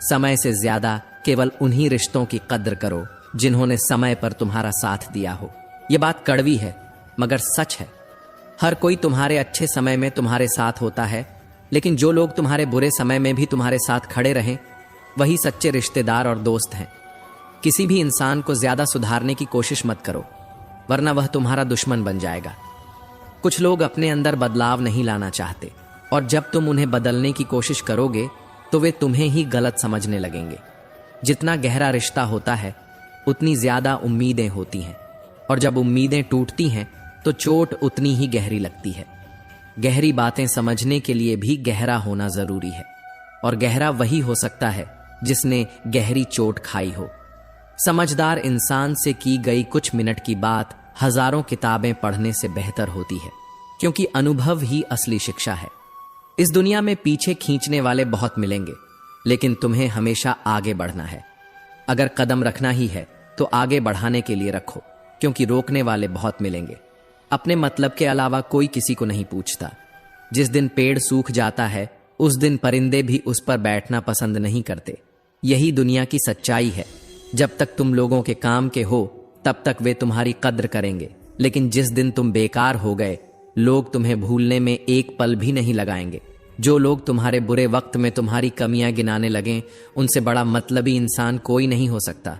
समय से ज्यादा केवल उन्हीं रिश्तों की कद्र करो जिन्होंने समय पर तुम्हारा साथ दिया हो। यह बात कड़वी है मगर सच है। हर कोई तुम्हारे अच्छे समय में तुम्हारे साथ होता है, लेकिन जो लोग तुम्हारे बुरे समय में भी तुम्हारे साथ खड़े रहें वही सच्चे रिश्तेदार और दोस्त हैं। किसी भी इंसान को ज्यादा सुधारने की कोशिश मत करो, वरना वह तुम्हारा दुश्मन बन जाएगा। कुछ लोग अपने अंदर बदलाव नहीं लाना चाहते, और जब तुम उन्हें बदलने की कोशिश करोगे तो वे तुम्हें ही गलत समझने लगेंगे। जितना गहरा रिश्ता होता है उतनी ज्यादा उम्मीदें होती हैं, और जब उम्मीदें टूटती हैं तो चोट उतनी ही गहरी लगती है। गहरी बातें समझने के लिए भी गहरा होना जरूरी है, और गहरा वही हो सकता है जिसने गहरी चोट खाई हो। समझदार इंसान से की गई कुछ मिनट की बात हजारों किताबें पढ़ने से बेहतर होती है, क्योंकि अनुभव ही असली शिक्षा है। इस दुनिया में पीछे खींचने वाले बहुत मिलेंगे, लेकिन तुम्हें हमेशा आगे बढ़ना है। अगर कदम रखना ही है तो आगे बढ़ाने के लिए रखो, क्योंकि रोकने वाले बहुत मिलेंगे। अपने मतलब के अलावा कोई किसी को नहीं पूछता। जिस दिन पेड़ सूख जाता है उस दिन परिंदे भी उस पर बैठना पसंद नहीं करते। यही दुनिया की सच्चाई है। जब तक तुम लोगों के काम के हो तब तक वे तुम्हारी कद्र करेंगे, लेकिन जिस दिन तुम बेकार हो गए लोग तुम्हें भूलने में एक पल भी नहीं लगाएंगे। जो लोग तुम्हारे बुरे वक्त में तुम्हारी कमियां गिनाने लगें उनसे बड़ा मतलबी इंसान कोई नहीं हो सकता,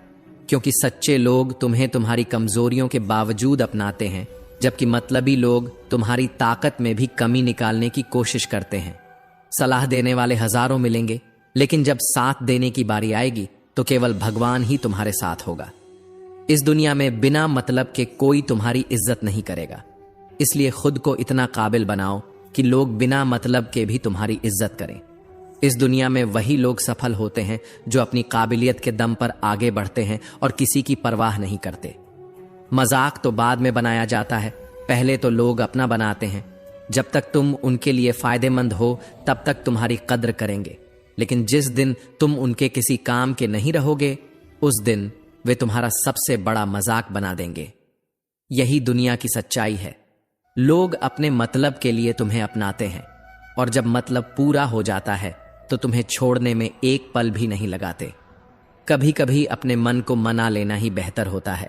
क्योंकि सच्चे लोग तुम्हें तुम्हारी कमजोरियों के बावजूद अपनाते हैं, जबकि मतलबी लोग तुम्हारी ताकत में भी कमी निकालने की कोशिश करते हैं। सलाह देने वाले हजारों मिलेंगे, लेकिन जब साथ देने की बारी आएगी तो केवल भगवान ही तुम्हारे साथ होगा। इस दुनिया में बिना मतलब के कोई तुम्हारी इज्जत नहीं करेगा, इसलिए खुद को इतना काबिल बनाओ कि लोग बिना मतलब के भी तुम्हारी इज्जत करें। इस दुनिया में वही लोग सफल होते हैं जो अपनी काबिलियत के दम पर आगे बढ़ते हैं और किसी की परवाह नहीं करते। मजाक तो बाद में बनाया जाता है, पहले तो लोग अपना बनाते हैं। जब तक तुम उनके लिए फायदेमंद हो तब तक तुम्हारी कद्र करेंगे, लेकिन जिस दिन तुम उनके किसी काम के नहीं रहोगे उस दिन वे तुम्हारा सबसे बड़ा मजाक बना देंगे। यही दुनिया की सच्चाई है। लोग अपने मतलब के लिए तुम्हें अपनाते हैं और जब मतलब पूरा हो जाता है तो तुम्हें छोड़ने में एक पल भी नहीं लगाते। कभी कभी अपने मन को मना लेना ही बेहतर होता है,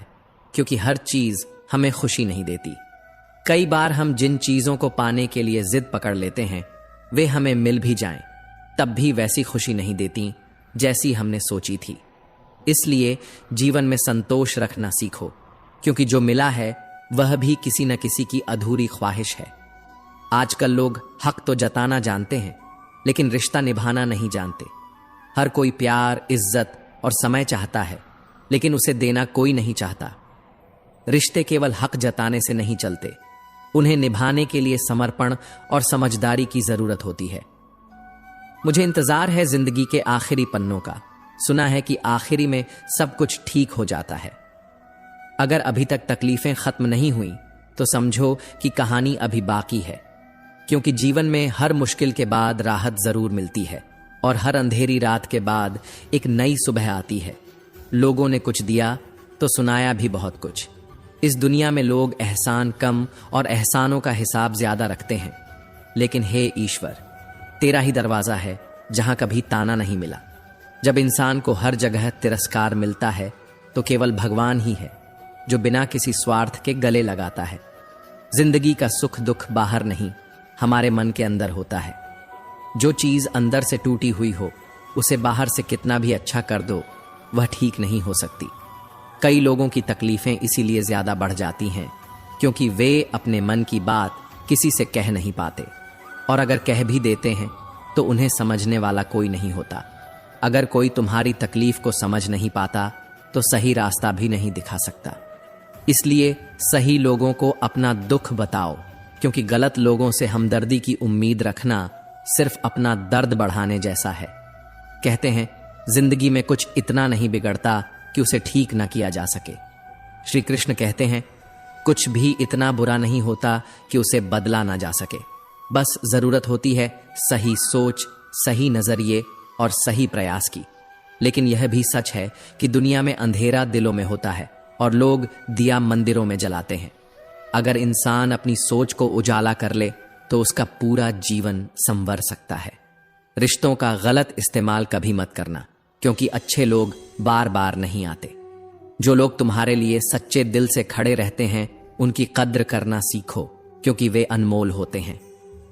क्योंकि हर चीज हमें खुशी नहीं देती। कई बार हम जिन चीजों को पाने के लिए जिद पकड़ लेते हैं वे हमें मिल भी जाएं, तब भी वैसी खुशी नहीं देती जैसी हमने सोची थी। इसलिए जीवन में संतोष रखना सीखो, क्योंकि जो मिला है वह भी किसी न किसी की अधूरी ख्वाहिश है। आजकल लोग हक तो जताना जानते हैं, लेकिन रिश्ता निभाना नहीं जानते। हर कोई प्यार, इज्जत और समय चाहता है, लेकिन उसे देना कोई नहीं चाहता। रिश्ते केवल हक जताने से नहीं चलते, उन्हें निभाने के लिए समर्पण और समझदारी की जरूरत होती है। मुझे इंतजार है जिंदगी के आखिरी पन्नों का। सुना है कि आखिरी में सब कुछ ठीक हो जाता है। अगर अभी तक तकलीफें खत्म नहीं हुई तो समझो कि कहानी अभी बाकी है, क्योंकि जीवन में हर मुश्किल के बाद राहत जरूर मिलती है और हर अंधेरी रात के बाद एक नई सुबह आती है। लोगों ने कुछ दिया तो सुनाया भी बहुत कुछ। इस दुनिया में लोग एहसान कम और एहसानों का हिसाब ज्यादा रखते हैं, लेकिन हे ईश्वर, तेरा ही दरवाजा है जहां कभी ताना नहीं मिला। जब इंसान को हर जगह तिरस्कार मिलता है तो केवल भगवान ही है जो बिना किसी स्वार्थ के गले लगाता है। जिंदगी का सुख दुख बाहर नहीं, हमारे मन के अंदर होता है। जो चीज अंदर से टूटी हुई हो उसे बाहर से कितना भी अच्छा कर दो वह ठीक नहीं हो सकती। कई लोगों की तकलीफें इसीलिए ज्यादा बढ़ जाती हैं क्योंकि वे अपने मन की बात किसी से कह नहीं पाते, और अगर कह भी देते हैं तो उन्हें समझने वाला कोई नहीं होता। अगर कोई तुम्हारी तकलीफ को समझ नहीं पाता तो सही रास्ता भी नहीं दिखा सकता। इसलिए सही लोगों को अपना दुख बताओ, क्योंकि गलत लोगों से हमदर्दी की उम्मीद रखना सिर्फ अपना दर्द बढ़ाने जैसा है। कहते हैं जिंदगी में कुछ इतना नहीं बिगड़ता कि उसे ठीक ना किया जा सके। श्री कृष्ण कहते हैं कुछ भी इतना बुरा नहीं होता कि उसे बदला ना जा सके। बस जरूरत होती है सही सोच, सही नजरिए और सही प्रयास की। लेकिन यह भी सच है कि दुनिया में अंधेरा दिलों में होता है और लोग दिया मंदिरों में जलाते हैं। अगर इंसान अपनी सोच को उजाला कर ले तो उसका पूरा जीवन संवर सकता है। रिश्तों का गलत इस्तेमाल कभी मत करना, क्योंकि अच्छे लोग बार बार नहीं आते। जो लोग तुम्हारे लिए सच्चे दिल से खड़े रहते हैं उनकी कद्र करना सीखो, क्योंकि वे अनमोल होते हैं।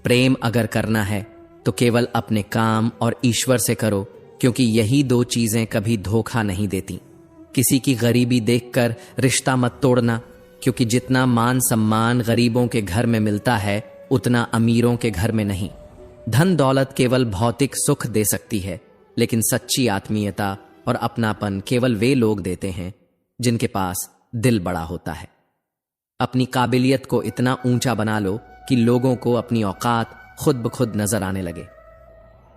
प्रेम अगर करना है तो केवल अपने काम और ईश्वर से करो, क्योंकि यही दो चीजें कभी धोखा नहीं देती। किसी की गरीबी देखकर रिश्ता मत तोड़ना, क्योंकि जितना मान सम्मान गरीबों के घर में मिलता है उतना अमीरों के घर में नहीं। धन दौलत केवल भौतिक सुख दे सकती है, लेकिन सच्ची आत्मीयता और अपनापन केवल वे लोग देते हैं जिनके पास दिल बड़ा होता है। अपनी काबिलियत को इतना ऊंचा बना लो कि लोगों को अपनी औकात खुद ब खुद नजर आने लगे।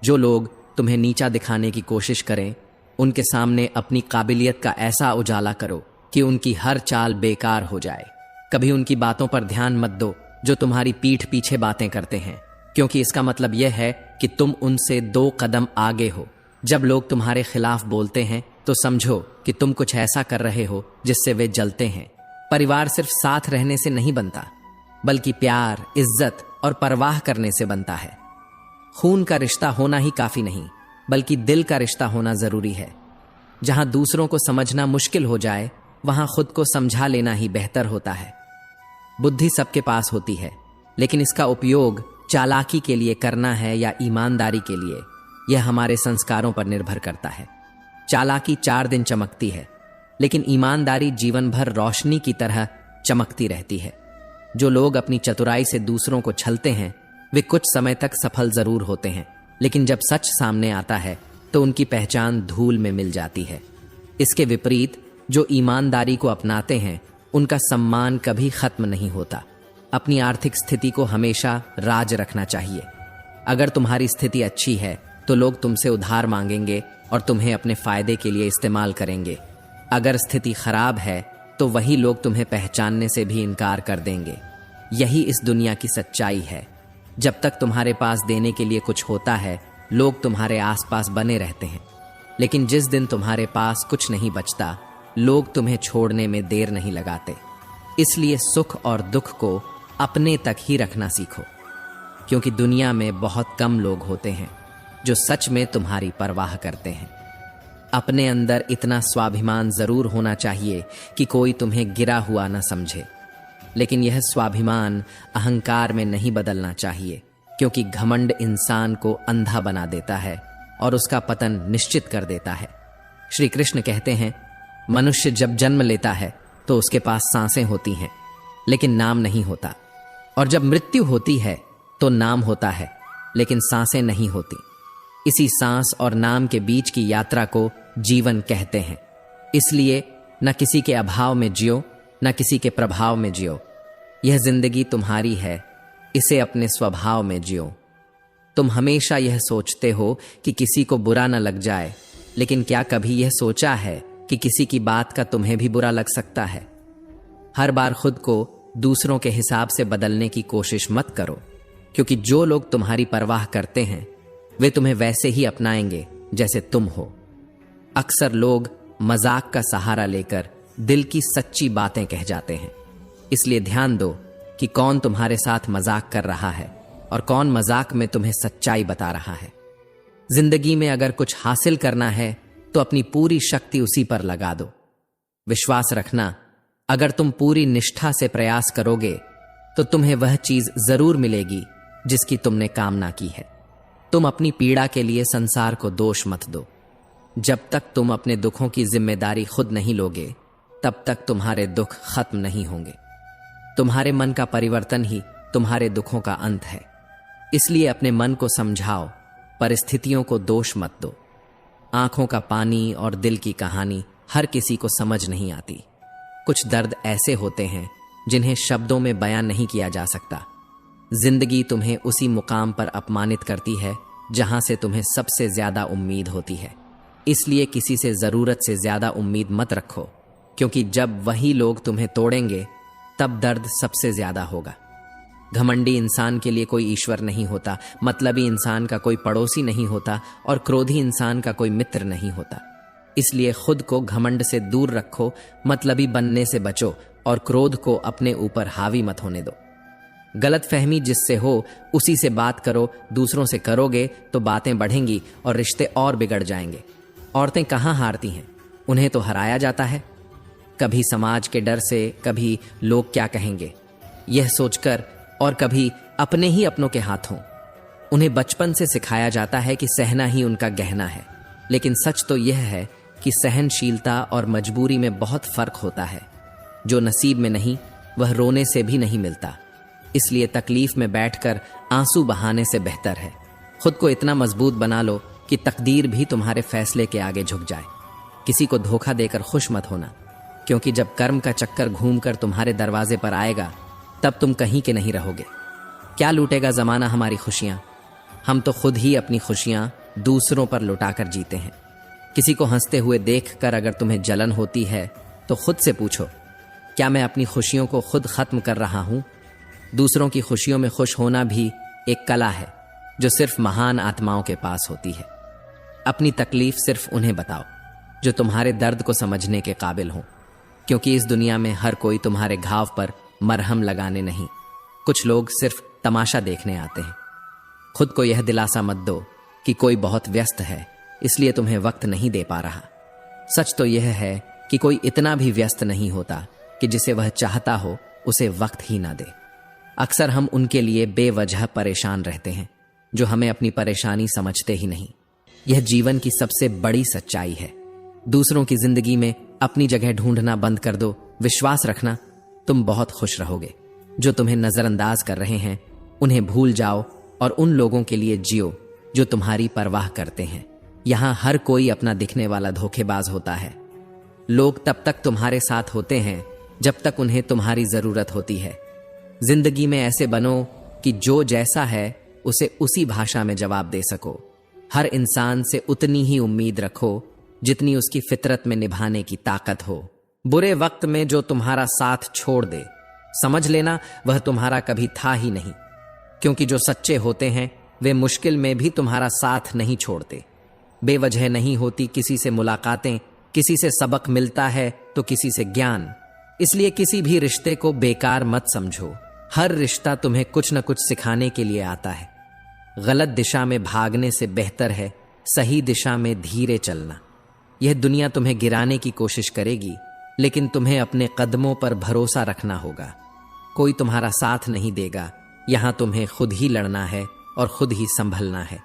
जो लोग तुम्हें नीचा दिखाने की कोशिश करें उनके सामने अपनी काबिलियत का ऐसा उजाला करो कि उनकी हर चाल बेकार हो जाए। कभी उनकी बातों पर ध्यान मत दो जो तुम्हारी पीठ पीछे बातें करते हैं, क्योंकि इसका मतलब यह है कि तुम उनसे 2 कदम आगे हो। जब लोग तुम्हारे खिलाफ बोलते हैं तो समझो कि तुम कुछ ऐसा कर रहे हो जिससे वे जलते हैं, परिवार सिर्फ साथ रहने से नहीं बनता, बल्कि प्यार, इज्जत और परवाह करने से बनता है। खून का रिश्ता होना ही काफी नहीं, बल्कि दिल का रिश्ता होना जरूरी है। जहां दूसरों को समझना मुश्किल हो जाए, वहां खुद को समझा लेना ही बेहतर होता है। बुद्धि सबके पास होती है, लेकिन इसका उपयोग चालाकी के लिए करना है या ईमानदारी के लिए, यह हमारे संस्कारों पर निर्भर करता है। चालाकी 4 दिन चमकती है, लेकिन ईमानदारी जीवन भर रोशनी की तरह चमकती रहती है। जो लोग अपनी चतुराई से दूसरों को छलते हैं, वे कुछ समय तक सफल जरूर होते हैं, लेकिन जब सच सामने आता है तो उनकी पहचान धूल में मिल जाती है। इसके विपरीत जो ईमानदारी को अपनाते हैं, उनका सम्मान कभी खत्म नहीं होता। अपनी आर्थिक स्थिति को हमेशा राज रखना चाहिए। अगर तुम्हारी स्थिति अच्छी है तो लोग तुमसे उधार मांगेंगे और तुम्हें अपने फायदे के लिए इस्तेमाल करेंगे। अगर स्थिति खराब है तो वही लोग तुम्हें पहचानने से भी इनकार कर देंगे। यही इस दुनिया की सच्चाई है। जब तक तुम्हारे पास देने के लिए कुछ होता है, लोग तुम्हारे आसपास बने रहते हैं, लेकिन जिस दिन तुम्हारे पास कुछ नहीं बचता, लोग तुम्हें छोड़ने में देर नहीं लगाते। इसलिए सुख और दुख को अपने तक ही रखना सीखो, क्योंकि दुनिया में बहुत कम लोग होते हैं जो सच में तुम्हारी परवाह करते हैं। अपने अंदर इतना स्वाभिमान जरूर होना चाहिए कि कोई तुम्हें गिरा हुआ न समझे, लेकिन यह स्वाभिमान अहंकार में नहीं बदलना चाहिए, क्योंकि घमंड इंसान को अंधा बना देता है और उसका पतन निश्चित कर देता है। श्री कृष्ण कहते हैं, मनुष्य जब जन्म लेता है तो उसके पास सांसें होती हैं, लेकिन नाम नहीं होता, और जब मृत्यु होती है तो नाम होता है, लेकिन सांसें नहीं होती। इसी सांस और नाम के बीच की यात्रा को जीवन कहते हैं। इसलिए न किसी के अभाव में जियो, न किसी के प्रभाव में जियो। यह जिंदगी तुम्हारी है, इसे अपने स्वभाव में जियो। तुम हमेशा यह सोचते हो कि किसी को बुरा न लग जाए, लेकिन क्या कभी यह सोचा है कि किसी की बात का तुम्हें भी बुरा लग सकता है? हर बार खुद को दूसरों के हिसाब से बदलने की कोशिश मत करो, क्योंकि जो लोग तुम्हारी परवाह करते हैं वे तुम्हें वैसे ही अपनाएंगे जैसे तुम हो। अक्सर लोग मजाक का सहारा लेकर दिल की सच्ची बातें कह जाते हैं। इसलिए ध्यान दो कि कौन तुम्हारे साथ मजाक कर रहा है और कौन मजाक में तुम्हें सच्चाई बता रहा है। जिंदगी में अगर कुछ हासिल करना है तो अपनी पूरी शक्ति उसी पर लगा दो। विश्वास रखना, अगर तुम पूरी निष्ठा से प्रयास करोगे तो तुम्हें वह चीज जरूर मिलेगी जिसकी तुमने कामना की है। तुम अपनी पीड़ा के लिए संसार को दोष मत दो। जब तक तुम अपने दुखों की जिम्मेदारी खुद नहीं लोगे, तब तक तुम्हारे दुख खत्म नहीं होंगे। तुम्हारे मन का परिवर्तन ही तुम्हारे दुखों का अंत है। इसलिए अपने मन को समझाओ, परिस्थितियों को दोष मत दो। आंखों का पानी और दिल की कहानी हर किसी को समझ नहीं आती। कुछ दर्द ऐसे होते हैं जिन्हें शब्दों में बयान नहीं किया जा सकता। जिंदगी तुम्हें उसी मुकाम पर अपमानित करती है जहां से तुम्हें सबसे ज्यादा उम्मीद होती है। इसलिए किसी से जरूरत से ज्यादा उम्मीद मत रखो, क्योंकि जब वही लोग तुम्हें तोड़ेंगे तब दर्द सबसे ज्यादा होगा। घमंडी इंसान के लिए कोई ईश्वर नहीं होता, मतलबी इंसान का कोई पड़ोसी नहीं होता और क्रोधी इंसान का कोई मित्र नहीं होता। इसलिए खुद को घमंड से दूर रखो, मतलबी बनने से बचो और क्रोध को अपने ऊपर हावी मत होने दो। गलतफहमी जिससे हो उसी से बात करो। दूसरों से करोगे तो बातें बढ़ेंगी और रिश्ते और बिगड़ जाएंगे। औरतें कहाँ हारती हैं, उन्हें तो हराया जाता है। कभी समाज के डर से, कभी लोग क्या कहेंगे यह सोचकर, और कभी अपने ही अपनों के हाथों। उन्हें बचपन से सिखाया जाता है कि सहना ही उनका गहना है, लेकिन सच तो यह है कि सहनशीलता और मजबूरी में बहुत फर्क होता है। जो नसीब में नहीं वह रोने से भी नहीं मिलता। इसलिए तकलीफ में बैठकर आंसू बहाने से बेहतर है खुद को इतना मजबूत बना लो कि तकदीर भी तुम्हारे फैसले के आगे झुक जाए। किसी को धोखा देकर खुश मत होना, क्योंकि जब कर्म का चक्कर घूमकर तुम्हारे दरवाजे पर आएगा तब तुम कहीं के नहीं रहोगे। क्या लूटेगा जमाना हमारी खुशियां? हम तो खुद ही अपनी खुशियां दूसरों पर लुटाकर जीते हैं। किसी को हंसते हुए देखकर अगर तुम्हें जलन होती है तो खुद से पूछो, क्या मैं अपनी खुशियों को खुद खत्म कर रहा हूं? दूसरों की खुशियों में खुश होना भी एक कला है जो सिर्फ महान आत्माओं के पास होती है। अपनी तकलीफ सिर्फ उन्हें बताओ जो तुम्हारे दर्द को समझने के काबिल हों। क्योंकि इस दुनिया में हर कोई तुम्हारे घाव पर मरहम लगाने नहीं, कुछ लोग सिर्फ तमाशा देखने आते हैं। खुद को यह दिलासा मत दो कि कोई बहुत व्यस्त है इसलिए तुम्हें वक्त नहीं दे पा रहा। सच तो यह है कि कोई इतना भी व्यस्त नहीं होता कि जिसे वह चाहता हो उसे वक्त ही ना दे। अक्सर हम उनके लिए बेवजह परेशान रहते हैं जो हमें अपनी परेशानी समझते ही नहीं। यह जीवन की सबसे बड़ी सच्चाई है। दूसरों की जिंदगी में अपनी जगह ढूंढना बंद कर दो। विश्वास रखना तुम बहुत खुश रहोगे। जो तुम्हें नजरअंदाज कर रहे हैं उन्हें भूल जाओ और उन लोगों के लिए जियो जो तुम्हारी परवाह करते हैं। यहां हर कोई अपना दिखने वाला धोखेबाज होता है। लोग तब तक तुम्हारे साथ होते हैं जब तक उन्हें तुम्हारी जरूरत होती है। जिंदगी में ऐसे बनो कि जो जैसा है उसे उसी भाषा में जवाब दे सको। हर इंसान से उतनी ही उम्मीद रखो जितनी उसकी फितरत में निभाने की ताकत हो। बुरे वक्त में जो तुम्हारा साथ छोड़ दे, समझ लेना वह तुम्हारा कभी था ही नहीं, क्योंकि जो सच्चे होते हैं वे मुश्किल में भी तुम्हारा साथ नहीं छोड़ते। बेवजह नहीं होती किसी से मुलाकातें, किसी से सबक मिलता है तो किसी से ज्ञान। इसलिए किसी भी रिश्ते को बेकार मत समझो। हर रिश्ता तुम्हें कुछ न कुछ सिखाने के लिए आता है। गलत दिशा में भागने से बेहतर है सही दिशा में धीरे चलना। यह दुनिया तुम्हें गिराने की कोशिश करेगी, लेकिन तुम्हें अपने कदमों पर भरोसा रखना होगा। कोई तुम्हारा साथ नहीं देगा। यहां तुम्हें खुद ही लड़ना है और खुद ही संभलना है।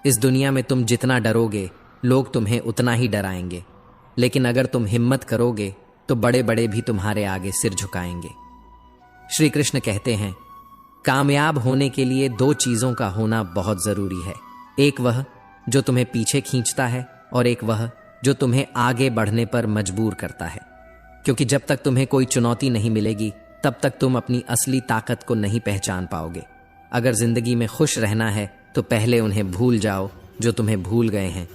इस दुनिया में तुम जितना डरोगे लोग तुम्हें उतना ही डराएंगे, लेकिन अगर तुम हिम्मत करोगे तो बड़े बड़े भी तुम्हारे आगे सिर झुकाएंगे। श्री कृष्ण कहते हैं, कामयाब होने के लिए दो चीजों का होना बहुत जरूरी है। एक वह जो तुम्हें पीछे खींचता है और एक वह जो तुम्हें आगे बढ़ने पर मजबूर करता है। क्योंकि जब तक तुम्हें कोई चुनौती नहीं मिलेगी तब तक तुम अपनी असली ताकत को नहीं पहचान पाओगे। अगर जिंदगी में खुश रहना है तो पहले उन्हें भूल जाओ जो तुम्हें भूल गए हैं,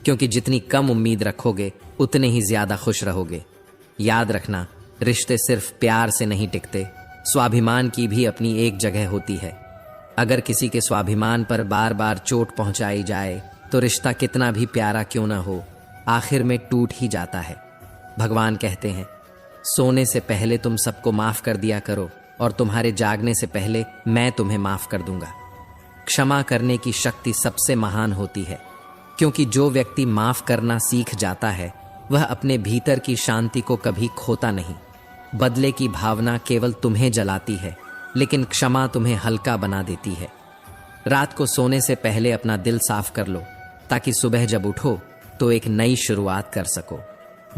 क्योंकि जितनी कम उम्मीद रखोगे उतने ही ज्यादा खुश रहोगे। याद रखना, रिश्ते सिर्फ प्यार से नहीं टिकते, स्वाभिमान की भी अपनी एक जगह होती है। अगर किसी के स्वाभिमान पर बार बार चोट पहुंचाई जाए तो रिश्ता कितना भी प्यारा क्यों ना हो, आखिर में टूट ही जाता है। भगवान कहते हैं, सोने से पहले तुम सबको माफ कर दिया करो और तुम्हारे जागने से पहले मैं तुम्हें माफ कर दूंगा। क्षमा करने की शक्ति सबसे महान होती है, क्योंकि जो व्यक्ति माफ करना सीख जाता है वह अपने भीतर की शांति को कभी खोता नहीं। बदले की भावना केवल तुम्हें जलाती है, लेकिन क्षमा तुम्हें हल्का बना देती है। रात को सोने से पहले अपना दिल साफ कर लो, ताकि सुबह जब उठो तो एक नई शुरुआत कर सको।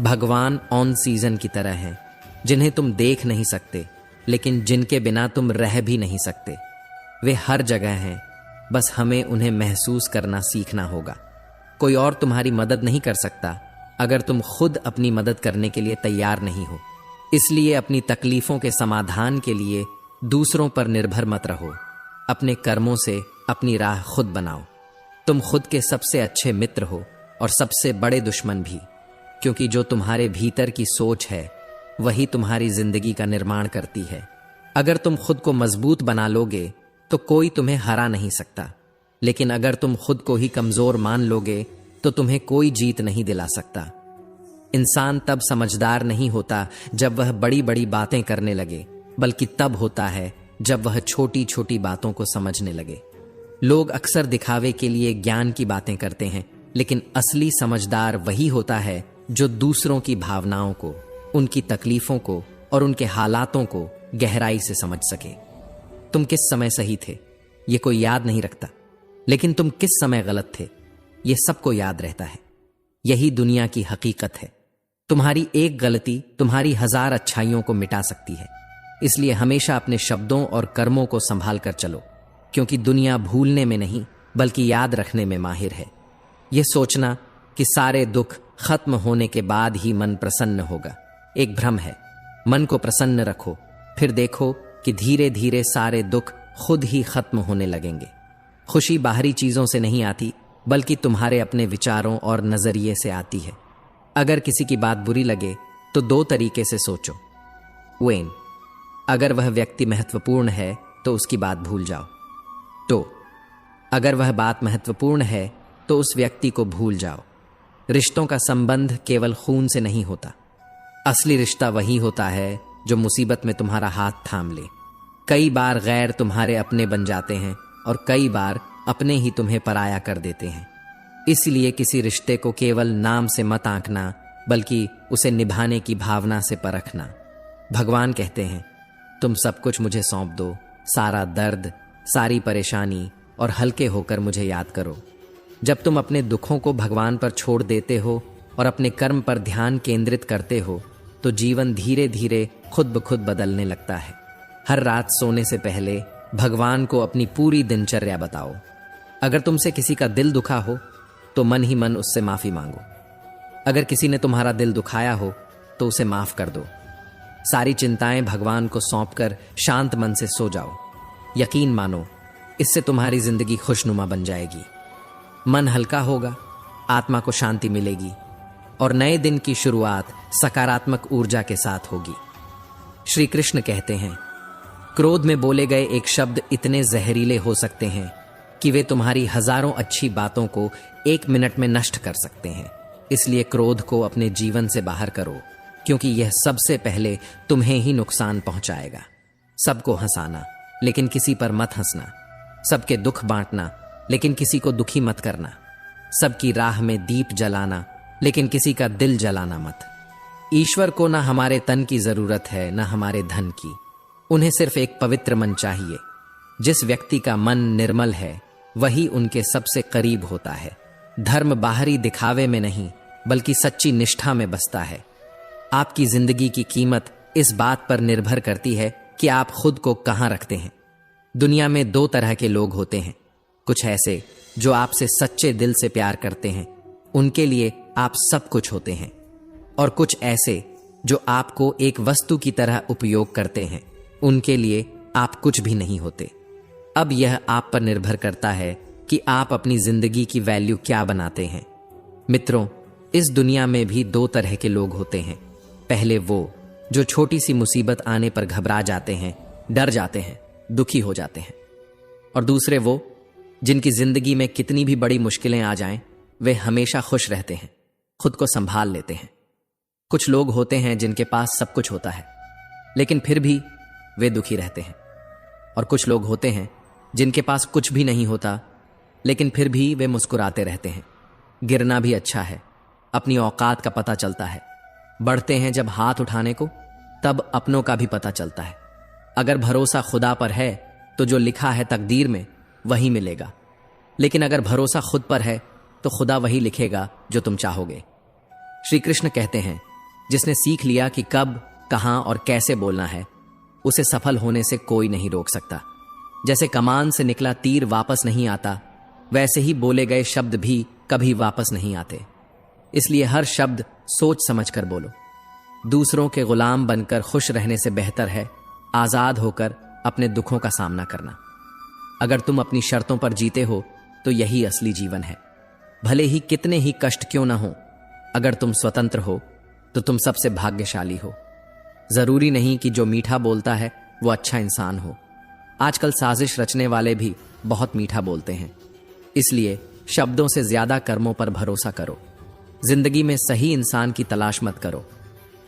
भगवान ऑन सीजन की तरह हैं, जिन्हें तुम देख नहीं सकते लेकिन जिनके बिना तुम रह भी नहीं सकते। वे हर जगह हैं, बस हमें उन्हें महसूस करना सीखना होगा। कोई और तुम्हारी मदद नहीं कर सकता अगर तुम खुद अपनी मदद करने के लिए तैयार नहीं हो। इसलिए अपनी तकलीफों के समाधान के लिए दूसरों पर निर्भर मत रहो। अपने कर्मों से अपनी राह खुद बनाओ। तुम खुद के सबसे अच्छे मित्र हो और सबसे बड़े दुश्मन भी, क्योंकि जो तुम्हारे भीतर की सोच है वही तुम्हारी जिंदगी का निर्माण करती है। अगर तुम खुद को मजबूत बना लोगे तो कोई तुम्हें हरा नहीं सकता, लेकिन अगर तुम खुद को ही कमजोर मान लोगे तो तुम्हें कोई जीत नहीं दिला सकता। इंसान तब समझदार नहीं होता जब वह बड़ी बड़ी बातें करने लगे, बल्कि तब होता है जब वह छोटी छोटी बातों को समझने लगे। लोग अक्सर दिखावे के लिए ज्ञान की बातें करते हैं, लेकिन असली समझदार वही होता है जो दूसरों की भावनाओं को, उनकी तकलीफों को और उनके हालातों को गहराई से समझ सके। तुम किस समय सही थे ये कोई याद नहीं रखता, लेकिन तुम किस समय गलत थे ये सबको याद रहता है। यही दुनिया की हकीकत है। तुम्हारी एक गलती तुम्हारी 1000 अच्छाइयों को मिटा सकती है। इसलिए हमेशा अपने शब्दों और कर्मों को संभाल कर चलो, क्योंकि दुनिया भूलने में नहीं बल्कि याद रखने में माहिर है। यह सोचना कि सारे दुख खत्म होने के बाद ही मन प्रसन्न होगा एक भ्रम है। मन को प्रसन्न रखो, फिर देखो कि धीरे धीरे सारे दुख खुद ही खत्म होने लगेंगे। खुशी बाहरी चीजों से नहीं आती, बल्कि तुम्हारे अपने विचारों और नजरिए से आती है। अगर किसी की बात बुरी लगे तो 2 तरीके से सोचो। वेन, अगर वह व्यक्ति महत्वपूर्ण है तो उसकी बात भूल जाओ। तो अगर वह बात महत्वपूर्ण है तो उस व्यक्ति को भूल जाओ। रिश्तों का संबंध केवल खून से नहीं होता। असली रिश्ता वही होता है जो मुसीबत में तुम्हारा हाथ थाम ले। कई बार गैर तुम्हारे अपने बन जाते हैं और कई बार अपने ही तुम्हें पराया कर देते हैं। इसलिए किसी रिश्ते को केवल नाम से मत आंकना, बल्कि उसे निभाने की भावना से परखना। भगवान कहते हैं, तुम सब कुछ मुझे सौंप दो, सारा दर्द, सारी परेशानी, और हल्के होकर मुझे याद करो। जब तुम अपने दुखों को भगवान पर छोड़ देते हो और अपने कर्म पर ध्यान केंद्रित करते हो तो जीवन धीरे धीरे खुद ब खुद बदलने लगता है। हर रात सोने से पहले भगवान को अपनी पूरी दिनचर्या बताओ। अगर तुमसे किसी का दिल दुखा हो तो मन ही मन उससे माफी मांगो। अगर किसी ने तुम्हारा दिल दुखाया हो तो उसे माफ कर दो। सारी चिंताएं भगवान को सौंपकर शांत मन से सो जाओ। यकीन मानो, इससे तुम्हारी जिंदगी खुशनुमा बन जाएगी। मन हल्का होगा, आत्मा को शांति मिलेगी और नए दिन की शुरुआत सकारात्मक ऊर्जा के साथ होगी। श्री कृष्ण कहते हैं, क्रोध में बोले गए एक शब्द इतने जहरीले हो सकते हैं कि वे तुम्हारी हजारों अच्छी बातों को 1 मिनट में नष्ट कर सकते हैं। इसलिए क्रोध को अपने जीवन से बाहर करो, क्योंकि यह सबसे पहले तुम्हें ही नुकसान पहुंचाएगा। सबको हंसाना, लेकिन किसी पर मत हंसना। सबके दुख बांटना, लेकिन किसी को दुखी मत करना। सबकी राह में दीप जलाना, लेकिन किसी का दिल जलाना मत। ईश्वर को ना हमारे तन की जरूरत है, ना हमारे धन की। उन्हें सिर्फ एक पवित्र मन चाहिए। जिस व्यक्ति का मन निर्मल है वही उनके सबसे करीब होता है। धर्म बाहरी दिखावे में नहीं, बल्कि सच्ची निष्ठा में बसता है। आपकी जिंदगी की कीमत इस बात पर निर्भर करती है कि आप खुद को कहां रखते हैं। दुनिया में 2 तरह के लोग होते हैं। कुछ ऐसे जो आपसे सच्चे दिल से प्यार करते हैं, उनके लिए आप सब कुछ होते हैं, और कुछ ऐसे जो आपको एक वस्तु की तरह उपयोग करते हैं, उनके लिए आप कुछ भी नहीं होते। अब यह आप पर निर्भर करता है कि आप अपनी जिंदगी की वैल्यू क्या बनाते हैं। मित्रों, इस दुनिया में भी 2 तरह के लोग होते हैं। पहले वो जो छोटी सी मुसीबत आने पर घबरा जाते हैं, डर जाते हैं, दुखी हो जाते हैं, और दूसरे वो जिनकी जिंदगी में कितनी भी बड़ी मुश्किलें आ जाएं, वे हमेशा खुश रहते हैं, खुद को संभाल लेते हैं। कुछ लोग होते हैं जिनके पास सब कुछ होता है, लेकिन फिर भी वे दुखी रहते हैं, और कुछ लोग होते हैं जिनके पास कुछ भी नहीं होता, लेकिन फिर भी वे मुस्कुराते रहते हैं। गिरना भी अच्छा है, अपनी औकात का पता चलता है। बढ़ते हैं जब हाथ उठाने को, तब अपनों का भी पता चलता है। अगर भरोसा खुदा पर है तो जो लिखा है तकदीर में वही मिलेगा, लेकिन अगर भरोसा खुद पर है तो खुदा वही लिखेगा जो तुम चाहोगे। श्री कृष्ण कहते हैं, जिसने सीख लिया कि कब, कहां और कैसे बोलना है, उसे सफल होने से कोई नहीं रोक सकता। जैसे कमान से निकला तीर वापस नहीं आता, वैसे ही बोले गए शब्द भी कभी वापस नहीं आते। इसलिए हर शब्द सोच समझ कर बोलो। दूसरों के गुलाम बनकर खुश रहने से बेहतर है आजाद होकर अपने दुखों का सामना करना। अगर तुम अपनी शर्तों पर जीते हो तो यही असली जीवन है। भले ही कितने ही कष्ट क्यों ना हो, अगर तुम स्वतंत्र हो तो तुम सबसे भाग्यशाली हो। जरूरी नहीं कि जो मीठा बोलता है वो अच्छा इंसान हो। आजकल साजिश रचने वाले भी बहुत मीठा बोलते हैं। इसलिए शब्दों से ज्यादा कर्मों पर भरोसा करो। जिंदगी में सही इंसान की तलाश मत करो,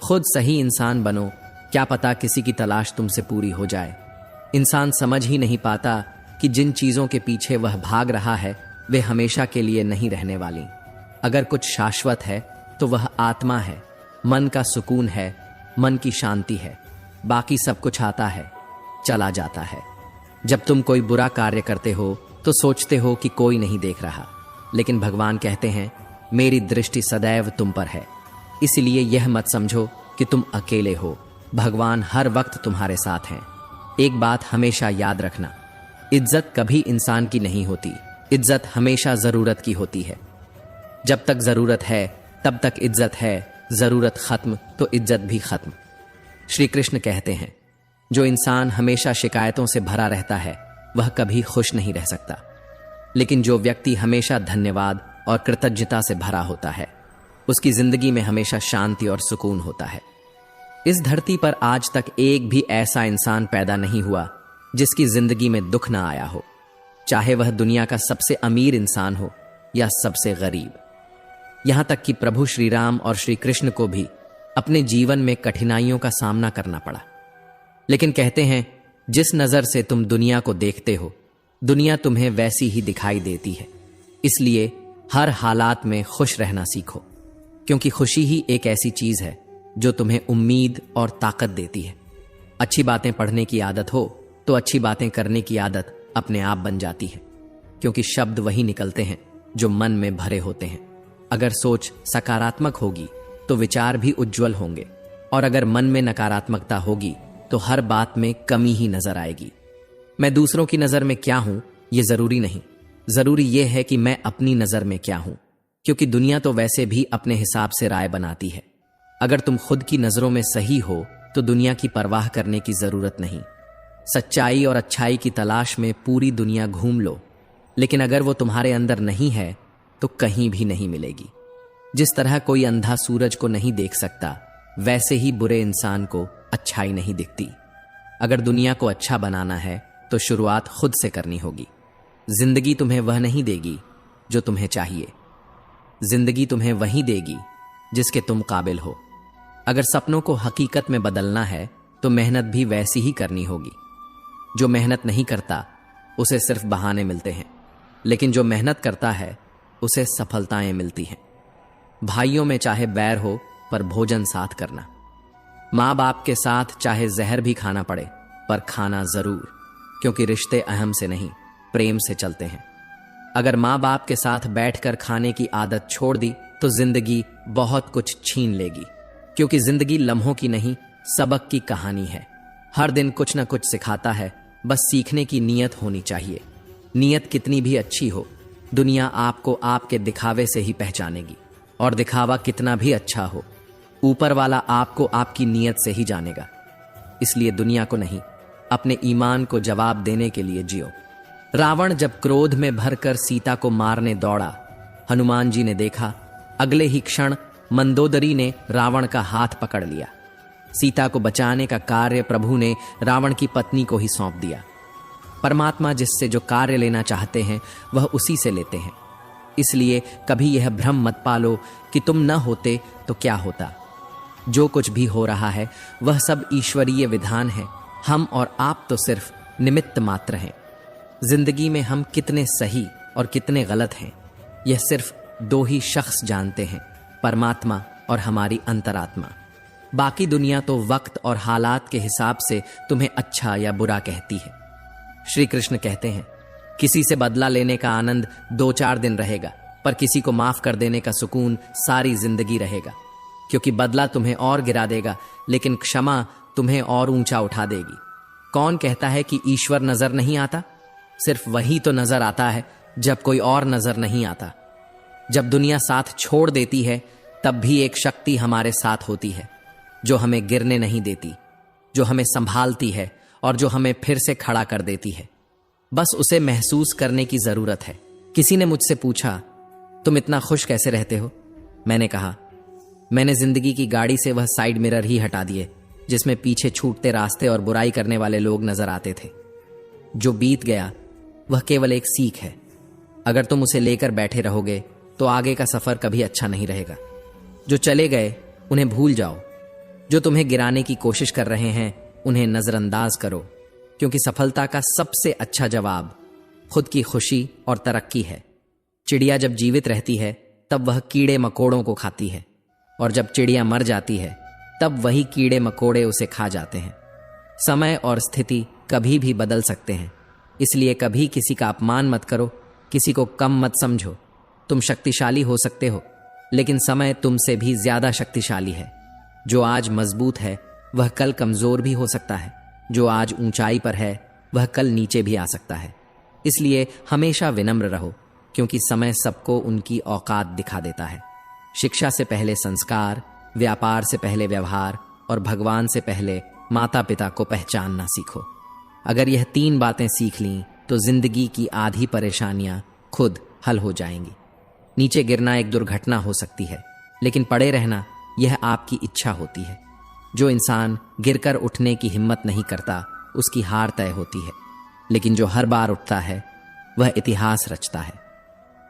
खुद सही इंसान बनो। क्या पता किसी की तलाश तुमसे पूरी हो जाए। इंसान समझ ही नहीं पाता कि जिन चीजों के पीछे वह भाग रहा है वे हमेशा के लिए नहीं रहने वाली। अगर कुछ शाश्वत है तो वह आत्मा है, मन का सुकून है, मन की शांति है। बाकी सब कुछ आता है, चला जाता है। जब तुम कोई बुरा कार्य करते हो तो सोचते हो कि कोई नहीं देख रहा, लेकिन भगवान कहते हैं, मेरी दृष्टि सदैव तुम पर है। इसलिए यह मत समझो कि तुम अकेले हो, भगवान हर वक्त तुम्हारे साथ हैं। एक बात हमेशा याद रखना, इज्जत कभी इंसान की नहीं होती, इज्जत हमेशा जरूरत की होती है। जब तक जरूरत है तब तक इज्जत है, जरूरत खत्म तो इज्जत भी खत्म। श्री कृष्ण कहते हैं, जो इंसान हमेशा शिकायतों से भरा रहता है वह कभी खुश नहीं रह सकता, लेकिन जो व्यक्ति हमेशा धन्यवाद और कृतज्ञता से भरा होता है उसकी जिंदगी में हमेशा शांति और सुकून होता है। इस धरती पर आज तक एक भी ऐसा इंसान पैदा नहीं हुआ जिसकी जिंदगी में दुख ना आया हो, चाहे वह दुनिया का सबसे अमीर इंसान हो या सबसे गरीब। यहां तक कि प्रभु श्री राम और श्री कृष्ण को भी अपने जीवन में कठिनाइयों का सामना करना पड़ा। लेकिन कहते हैं, जिस नजर से तुम दुनिया को देखते हो, दुनिया तुम्हें वैसी ही दिखाई देती है। इसलिए हर हालात में खुश रहना सीखो, क्योंकि खुशी ही एक ऐसी चीज है जो तुम्हें उम्मीद और ताकत देती है। अच्छी बातें पढ़ने की आदत हो तो अच्छी बातें करने की आदत अपने आप बन जाती है, क्योंकि शब्द वही निकलते हैं जो मन में भरे होते हैं। अगर सोच सकारात्मक होगी तो विचार भी उज्जवल होंगे, और अगर मन में नकारात्मकता होगी तो हर बात में कमी ही नजर आएगी। मैं दूसरों की नजर में क्या हूं यह जरूरी नहीं, जरूरी यह है कि मैं अपनी नजर में क्या हूं, क्योंकि दुनिया तो वैसे भी अपने हिसाब से राय बनाती है। अगर तुम खुद की नजरों में सही हो तो दुनिया की परवाह करने की जरूरत नहीं। सच्चाई और अच्छाई की तलाश में पूरी दुनिया घूम लो, लेकिन अगर वो तुम्हारे अंदर नहीं है तो कहीं भी नहीं मिलेगी। जिस तरह कोई अंधा सूरज को नहीं देख सकता, वैसे ही बुरे इंसान को अच्छाई नहीं दिखती। अगर दुनिया को अच्छा बनाना है तो शुरुआत खुद से करनी होगी। जिंदगी तुम्हें वह नहीं देगी जो तुम्हें चाहिए, जिंदगी तुम्हें वही देगी जिसके तुम काबिल हो। अगर सपनों को हकीकत में बदलना है तो मेहनत भी वैसी ही करनी होगी। जो मेहनत नहीं करता उसे सिर्फ बहाने मिलते हैं, लेकिन जो मेहनत करता है उसे सफलताएं मिलती हैं। भाइयों में चाहे बैर हो पर भोजन साथ करना। माँ बाप के साथ चाहे जहर भी खाना पड़े पर खाना जरूर, क्योंकि रिश्ते अहम से नहीं प्रेम से चलते हैं। अगर माँ बाप के साथ बैठकर खाने की आदत छोड़ दी तो जिंदगी बहुत कुछ छीन लेगी, क्योंकि जिंदगी लम्हों की नहीं सबक की कहानी है। हर दिन कुछ न कुछ सिखाता है, बस सीखने की नीयत होनी चाहिए। नीयत कितनी भी अच्छी हो, दुनिया आपको आपके दिखावे से ही पहचानेगी, और दिखावा कितना भी अच्छा हो, ऊपर वाला आपको आपकी नीयत से ही जानेगा। इसलिए दुनिया को नहीं, अपने ईमान को जवाब देने के लिए जियो। रावण जब क्रोध में भरकर सीता को मारने दौड़ा, हनुमान जी ने देखा, अगले ही क्षण मंदोदरी ने रावण का हाथ पकड़ लिया। सीता को बचाने का कार्य प्रभु ने रावण की पत्नी को ही सौंप दिया। परमात्मा जिससे जो कार्य लेना चाहते हैं वह उसी से लेते हैं। इसलिए कभी यह भ्रम मत पालो कि तुम न होते तो क्या होता। जो कुछ भी हो रहा है वह सब ईश्वरीय विधान है। हम और आप तो सिर्फ निमित्त मात्र हैं। जिंदगी में हम कितने सही और कितने गलत हैं, यह सिर्फ दो ही शख्स जानते हैं, परमात्मा और हमारी अंतरात्मा। बाकी दुनिया तो वक्त और हालात के हिसाब से तुम्हें अच्छा या बुरा कहती है। श्री कृष्ण कहते हैं, किसी से बदला लेने का आनंद 2-4 दिन रहेगा, पर किसी को माफ कर देने का सुकून सारी जिंदगी रहेगा। क्योंकि बदला तुम्हें और गिरा देगा, लेकिन क्षमा तुम्हें और ऊंचा उठा देगी। कौन कहता है कि ईश्वर नजर नहीं आता? सिर्फ वही तो नजर आता है जब कोई और नजर नहीं आता। जब दुनिया साथ छोड़ देती है तब भी एक शक्ति हमारे साथ होती है, जो हमें गिरने नहीं देती, जो हमें संभालती है और जो हमें फिर से खड़ा कर देती है। बस उसे महसूस करने की जरूरत है। किसी ने मुझसे पूछा, तुम इतना खुश कैसे रहते हो? मैंने कहा, मैंने जिंदगी की गाड़ी से वह साइड मिरर ही हटा दिए जिसमें पीछे छूटते रास्ते और बुराई करने वाले लोग नजर आते थे। जो बीत गया वह केवल एक सीख है। अगर तुम उसे लेकर बैठे रहोगे तो आगे का सफर कभी अच्छा नहीं रहेगा। जो चले गए उन्हें भूल जाओ। जो तुम्हें गिराने की कोशिश कर रहे हैं उन्हें नजरअंदाज करो, क्योंकि सफलता का सबसे अच्छा जवाब खुद की खुशी और तरक्की है। चिड़िया जब जीवित रहती है तब वह कीड़े मकोड़ों को खाती है, और जब चिड़िया मर जाती है तब वही कीड़े मकोड़े उसे खा जाते हैं। समय और स्थिति कभी भी बदल सकते हैं, इसलिए कभी किसी का अपमान मत करो, किसी को कम मत समझो। तुम शक्तिशाली हो सकते हो, लेकिन समय तुमसे भी ज्यादा शक्तिशाली है। जो आज मजबूत है वह कल कमजोर भी हो सकता है। जो आज ऊंचाई पर है वह कल नीचे भी आ सकता है। इसलिए हमेशा विनम्र रहो, क्योंकि समय सबको उनकी औकात दिखा देता है। शिक्षा से पहले संस्कार, व्यापार से पहले व्यवहार और भगवान से पहले माता पिता को पहचानना सीखो। अगर यह 3 बातें सीख लीं तो जिंदगी की आधी परेशानियां खुद हल हो जाएंगी। नीचे गिरना एक दुर्घटना हो सकती है, लेकिन पड़े रहना यह आपकी इच्छा होती है। जो इंसान गिरकर उठने की हिम्मत नहीं करता उसकी हार तय होती है, लेकिन जो हर बार उठता है वह इतिहास रचता है।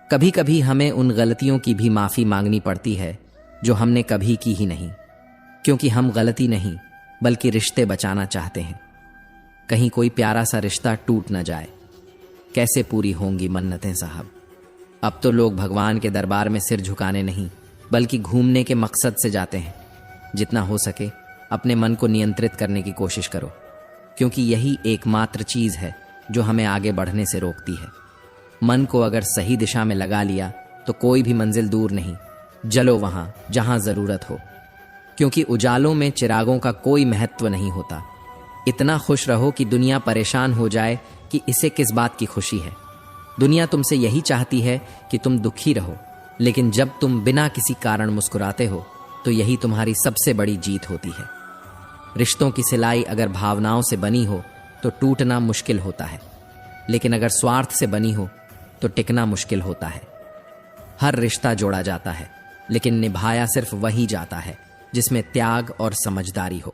कभी कभी हमें उन गलतियों की भी माफी मांगनी पड़ती है जो हमने कभी की ही नहीं। क्योंकि हम गलती नहीं बल्कि रिश्ते बचाना चाहते हैं। कहीं कोई प्यारा सा रिश्ता टूट न जाए। कैसे पूरी होंगी मन्नतें साहब। अब तो लोग भगवान के दरबार में सिर झुकाने नहीं बल्कि घूमने के मकसद से जाते हैं। जितना हो सके अपने मन को नियंत्रित करने की कोशिश करो, क्योंकि यही एकमात्र चीज है जो हमें आगे बढ़ने से रोकती है। मन को अगर सही दिशा में लगा लिया तो कोई भी मंजिल दूर नहीं। जलो वहां जहां जरूरत हो, क्योंकि उजालों में चिरागों का कोई महत्व नहीं होता। इतना खुश रहो कि दुनिया परेशान हो जाए कि इसे किस बात की खुशी है। दुनिया तुमसे यही चाहती है कि तुम दुखी रहो, लेकिन जब तुम बिना किसी कारण मुस्कुराते हो तो यही तुम्हारी सबसे बड़ी जीत होती है। रिश्तों की सिलाई अगर भावनाओं से बनी हो तो टूटना मुश्किल होता है, लेकिन अगर स्वार्थ से बनी हो तो टिकना मुश्किल होता है। हर रिश्ता जोड़ा जाता है, लेकिन निभाया सिर्फ वही जाता है जिसमें त्याग और समझदारी हो।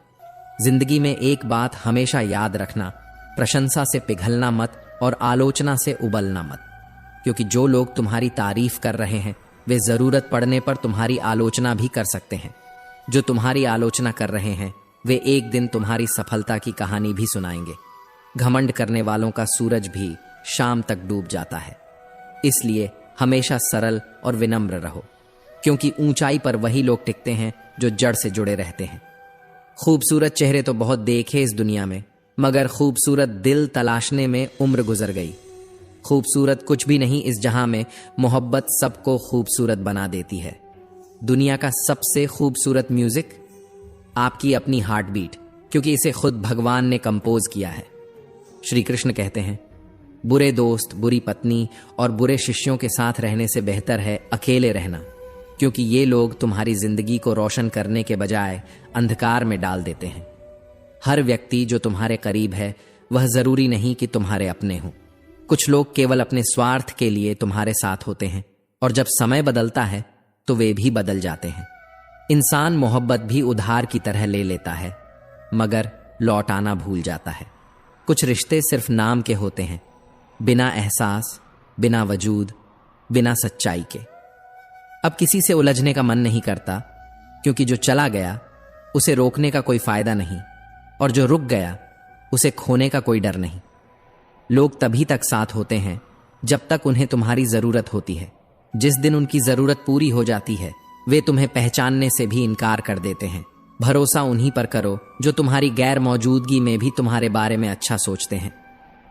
जिंदगी में एक बात हमेशा याद रखना, प्रशंसा से पिघलना मत और आलोचना से उबलना मत, क्योंकि जो लोग तुम्हारी तारीफ कर रहे हैं वे जरूरत पड़ने पर तुम्हारी आलोचना भी कर सकते हैं। जो तुम्हारी आलोचना कर रहे हैं वे एक दिन तुम्हारी सफलता की कहानी भी सुनाएंगे। घमंड करने वालों का सूरज भी शाम तक डूब जाता है। इसलिए हमेशा सरल और विनम्र रहो, क्योंकि ऊंचाई पर वही लोग टिकते हैं जो जड़ से जुड़े रहते हैं। खूबसूरत चेहरे तो बहुत देखे इस दुनिया में, मगर खूबसूरत दिल तलाशने में उम्र गुजर गई। खूबसूरत कुछ भी नहीं इस जहां में, मोहब्बत सबको खूबसूरत बना देती है। दुनिया का सबसे खूबसूरत म्यूजिक आपकी अपनी हार्ट बीट, क्योंकि इसे खुद भगवान ने कंपोज किया है। श्री कृष्ण कहते हैं, बुरे दोस्त, बुरी पत्नी और बुरे शिष्यों के साथ रहने से बेहतर है अकेले रहना, क्योंकि ये लोग तुम्हारी जिंदगी को रोशन करने के बजाय अंधकार में डाल देते हैं। हर व्यक्ति जो तुम्हारे करीब है वह जरूरी नहीं कि तुम्हारे अपने हो। कुछ लोग केवल अपने स्वार्थ के लिए तुम्हारे साथ होते हैं, और जब समय बदलता है तो वे भी बदल जाते हैं। इंसान मोहब्बत भी उधार की तरह ले लेता है, मगर लौटाना भूल जाता है। कुछ रिश्ते सिर्फ नाम के होते हैं, बिना एहसास, बिना वजूद, बिना सच्चाई के। अब किसी से उलझने का मन नहीं करता, क्योंकि जो चला गया उसे रोकने का कोई फायदा नहीं, और जो रुक गया उसे खोने का कोई डर नहीं। लोग तभी तक साथ होते हैं जब तक उन्हें तुम्हारी जरूरत होती है। जिस दिन उनकी जरूरत पूरी हो जाती है वे तुम्हें पहचानने से भी इनकार कर देते हैं। भरोसा उन्हीं पर करो जो तुम्हारी गैर मौजूदगी में भी तुम्हारे बारे में अच्छा सोचते हैं।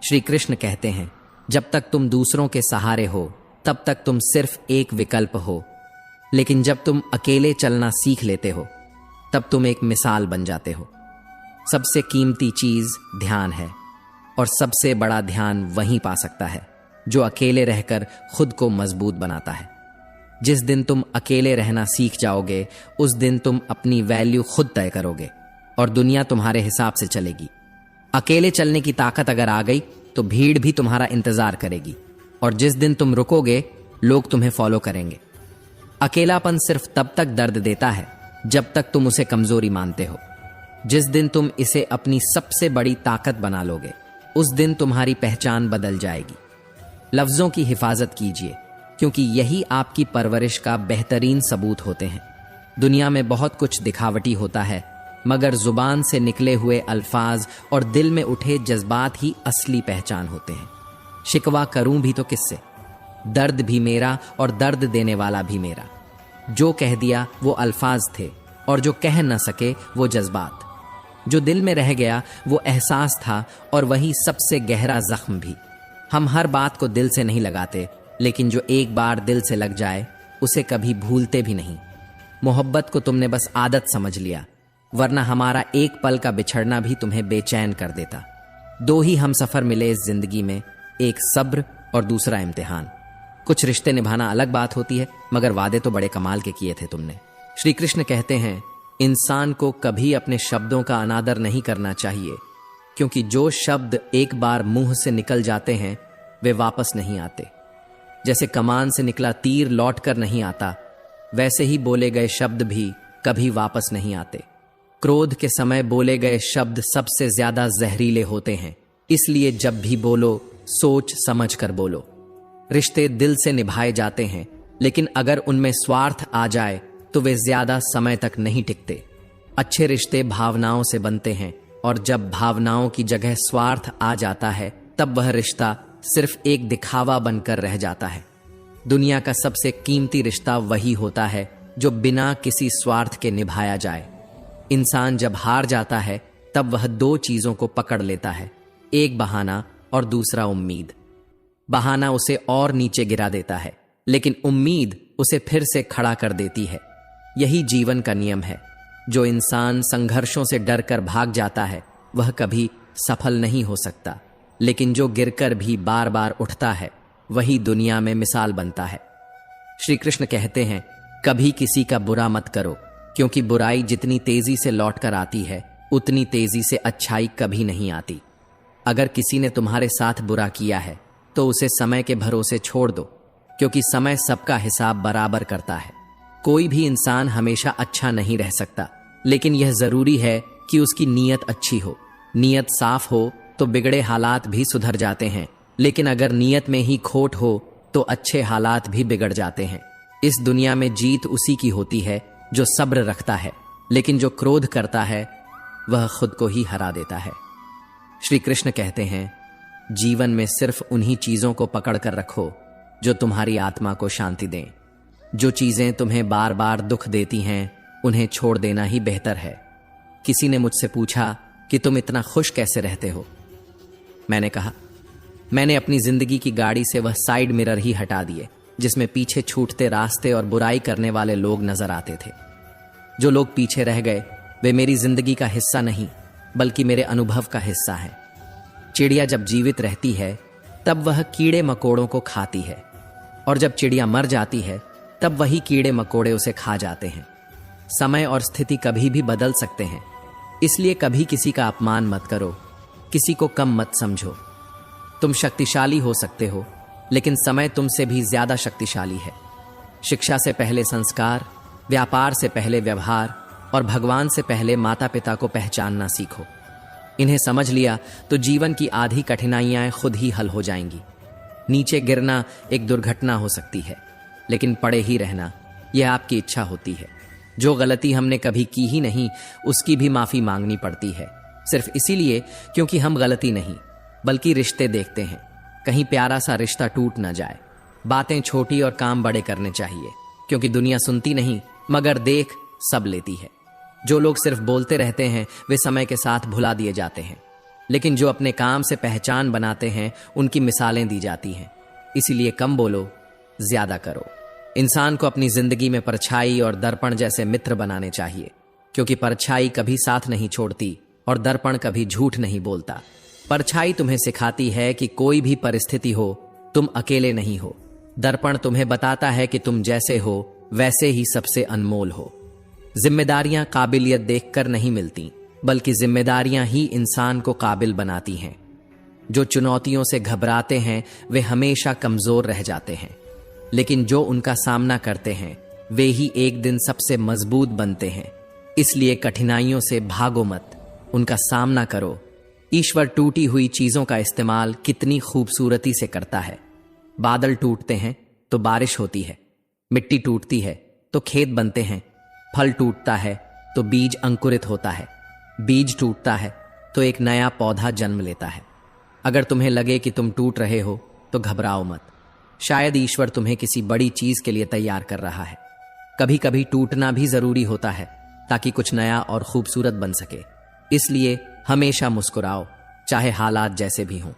श्री कृष्ण कहते हैं, जब तक तुम दूसरों के सहारे हो तब तक तुम सिर्फ एक विकल्प हो, लेकिन जब तुम अकेले चलना सीख लेते हो तब तुम एक मिसाल बन जाते हो। सबसे कीमती चीज ध्यान है, और सबसे बड़ा ध्यान वहीं पा सकता है जो अकेले रहकर खुद को मजबूत बनाता है। जिस दिन तुम अकेले रहना सीख जाओगे उस दिन तुम अपनी वैल्यू खुद तय करोगे और दुनिया तुम्हारे हिसाब से चलेगी। अकेले चलने की ताकत अगर आ गई तो भीड़ भी तुम्हारा इंतजार करेगी, और जिस दिन तुम रुकोगे लोग तुम्हें फॉलो करेंगे। अकेलापन सिर्फ तब तक दर्द देता है जब तक तुम उसे कमजोरी मानते हो। जिस दिन तुम इसे अपनी सबसे बड़ी ताकत बना लोगे उस दिन तुम्हारी पहचान बदल जाएगी। लफ्जों की हिफाजत कीजिए, क्योंकि यही आपकी परवरिश का बेहतरीन सबूत होते हैं। दुनिया में बहुत कुछ दिखावटी होता है, मगर जुबान से निकले हुए अल्फाज और दिल में उठे जज्बात ही असली पहचान होते हैं। शिकवा करूं भी तो किससे? दर्द भी मेरा और दर्द देने वाला भी मेरा। जो कह दिया वो अल्फाज थे, और जो कह न सके वो जज्बात। जो दिल में रह गया वो एहसास था, और वही सबसे गहरा जख्म भी। हम हर बात को दिल से नहीं लगाते, लेकिन जो एक बार दिल से लग जाए उसे कभी भूलते भी नहीं। मोहब्बत को तुमने बस आदत समझ लिया, वरना हमारा एक पल का बिछड़ना भी तुम्हें बेचैन कर देता। दो ही हम सफर मिले इस जिंदगी में, एक सब्र और दूसरा इम्तिहान। कुछ रिश्ते निभाना अलग बात होती है, मगर वादे तो बड़े कमाल के किए थे तुमने। श्री कृष्ण कहते हैं, इंसान को कभी अपने शब्दों का अनादर नहीं करना चाहिए, क्योंकि जो शब्द एक बार मुंह से निकल जाते हैं वे वापस नहीं आते। जैसे कमान से निकला तीर लौट कर नहीं आता, वैसे ही बोले गए शब्द भी कभी वापस नहीं आते। क्रोध के समय बोले गए शब्द सबसे ज्यादा जहरीले होते हैं, इसलिए जब भी बोलो सोच समझ कर बोलो। रिश्ते दिल से निभाए जाते हैं, लेकिन अगर उनमें स्वार्थ आ जाए तो वे ज्यादा समय तक नहीं टिकते। अच्छे रिश्ते भावनाओं से बनते हैं, और जब भावनाओं की जगह स्वार्थ आ जाता है तब वह रिश्ता सिर्फ एक दिखावा बनकर रह जाता है। दुनिया का सबसे कीमती रिश्ता वही होता है जो बिना किसी स्वार्थ के निभाया जाए। इंसान जब हार जाता है तब वह दो चीजों को पकड़ लेता है, एक बहाना और दूसरा उम्मीद। बहाना उसे और नीचे गिरा देता है, लेकिन उम्मीद उसे फिर से खड़ा कर देती है। यही जीवन का नियम है। जो इंसान संघर्षों से डरकर भाग जाता है वह कभी सफल नहीं हो सकता, लेकिन जो गिरकर भी बार बार उठता है वही दुनिया में मिसाल बनता है। श्री कृष्ण कहते हैं, कभी किसी का बुरा मत करो, क्योंकि बुराई जितनी तेजी से लौटकर आती है उतनी तेजी से अच्छाई कभी नहीं आती। अगर किसी ने तुम्हारे साथ बुरा किया है तो उसे समय के भरोसे छोड़ दो, क्योंकि समय सबका हिसाब बराबर करता है। कोई भी इंसान हमेशा अच्छा नहीं रह सकता, लेकिन यह जरूरी है कि उसकी नीयत अच्छी हो। नीयत साफ हो तो बिगड़े हालात भी सुधर जाते हैं, लेकिन अगर नीयत में ही खोट हो तो अच्छे हालात भी बिगड़ जाते हैं। इस दुनिया में जीत उसी की होती है जो सब्र रखता है, लेकिन जो क्रोध करता है वह खुद को ही हरा देता है। श्री कृष्ण कहते हैं, जीवन में सिर्फ उन्हीं चीजों को पकड़ कर रखो जो तुम्हारी आत्मा को शांति दें। जो चीजें तुम्हें बार बार दुख देती हैं उन्हें छोड़ देना ही बेहतर है। किसी ने मुझसे पूछा कि तुम इतना खुश कैसे रहते हो। मैंने कहा, मैंने अपनी जिंदगी की गाड़ी से वह साइड मिरर ही हटा दिए जिसमें पीछे छूटते रास्ते और बुराई करने वाले लोग नजर आते थे। जो लोग पीछे रह गए वे मेरी जिंदगी का हिस्सा नहीं बल्कि मेरे अनुभव का हिस्सा है। चिड़िया जब जीवित रहती है तब वह कीड़े मकोड़ों को खाती है, और जब चिड़िया मर जाती है तब वही कीड़े मकोड़े उसे खा जाते हैं। समय और स्थिति कभी भी बदल सकते हैं, इसलिए कभी किसी का अपमान मत करो, किसी को कम मत समझो। तुम शक्तिशाली हो सकते हो, लेकिन समय तुमसे भी ज्यादा शक्तिशाली है। शिक्षा से पहले संस्कार, व्यापार से पहले व्यवहार और भगवान से पहले माता पिता को पहचानना सीखो। इन्हें समझ लिया तो जीवन की आधी कठिनाइयां खुद ही हल हो जाएंगी। नीचे गिरना एक दुर्घटना हो सकती है, लेकिन पड़े ही रहना यह आपकी इच्छा होती है। जो गलती हमने कभी की ही नहीं उसकी भी माफी मांगनी पड़ती है, सिर्फ इसीलिए क्योंकि हम गलती नहीं बल्कि रिश्ते देखते हैं, कहीं प्यारा सा रिश्ता टूट न जाए। बातें छोटी और काम बड़े करने चाहिए, क्योंकि दुनिया सुनती नहीं मगर देख सब लेती है। जो लोग सिर्फ बोलते रहते हैं वे समय के साथ भुला दिए जाते हैं, लेकिन जो अपने काम से पहचान बनाते हैं उनकी मिसालें दी जाती हैं। इसीलिए कम बोलो, ज्यादा करो। इंसान को अपनी जिंदगी में परछाई और दर्पण जैसे मित्र बनाने चाहिए, क्योंकि परछाई कभी साथ नहीं छोड़ती और दर्पण कभी झूठ नहीं बोलता। परछाई तुम्हें सिखाती है कि कोई भी परिस्थिति हो तुम अकेले नहीं हो। दर्पण तुम्हें बताता है कि तुम जैसे हो वैसे ही सबसे अनमोल हो। जिम्मेदारियां काबिलियत देखकर नहीं मिलती, बल्कि जिम्मेदारियां ही इंसान को काबिल बनाती हैं। जो चुनौतियों से घबराते हैं वे हमेशा कमजोर रह जाते हैं, लेकिन जो उनका सामना करते हैं वे ही एक दिन सबसे मजबूत बनते हैं। इसलिए कठिनाइयों से भागो मत, उनका सामना करो। ईश्वर टूटी हुई चीजों का इस्तेमाल कितनी खूबसूरती से करता है। बादल टूटते हैं तो बारिश होती है, मिट्टी टूटती है तो खेत बनते हैं, फल टूटता है तो बीज अंकुरित होता है, बीज टूटता है तो एक नया पौधा जन्म लेता है। अगर तुम्हें लगे कि तुम टूट रहे हो तो घबराओ मत, शायद ईश्वर तुम्हें किसी बड़ी चीज के लिए तैयार कर रहा है। कभी कभी टूटना भी जरूरी होता है ताकि कुछ नया और खूबसूरत बन सके। इसलिए हमेशा मुस्कुराओ, चाहे हालात जैसे भी हों,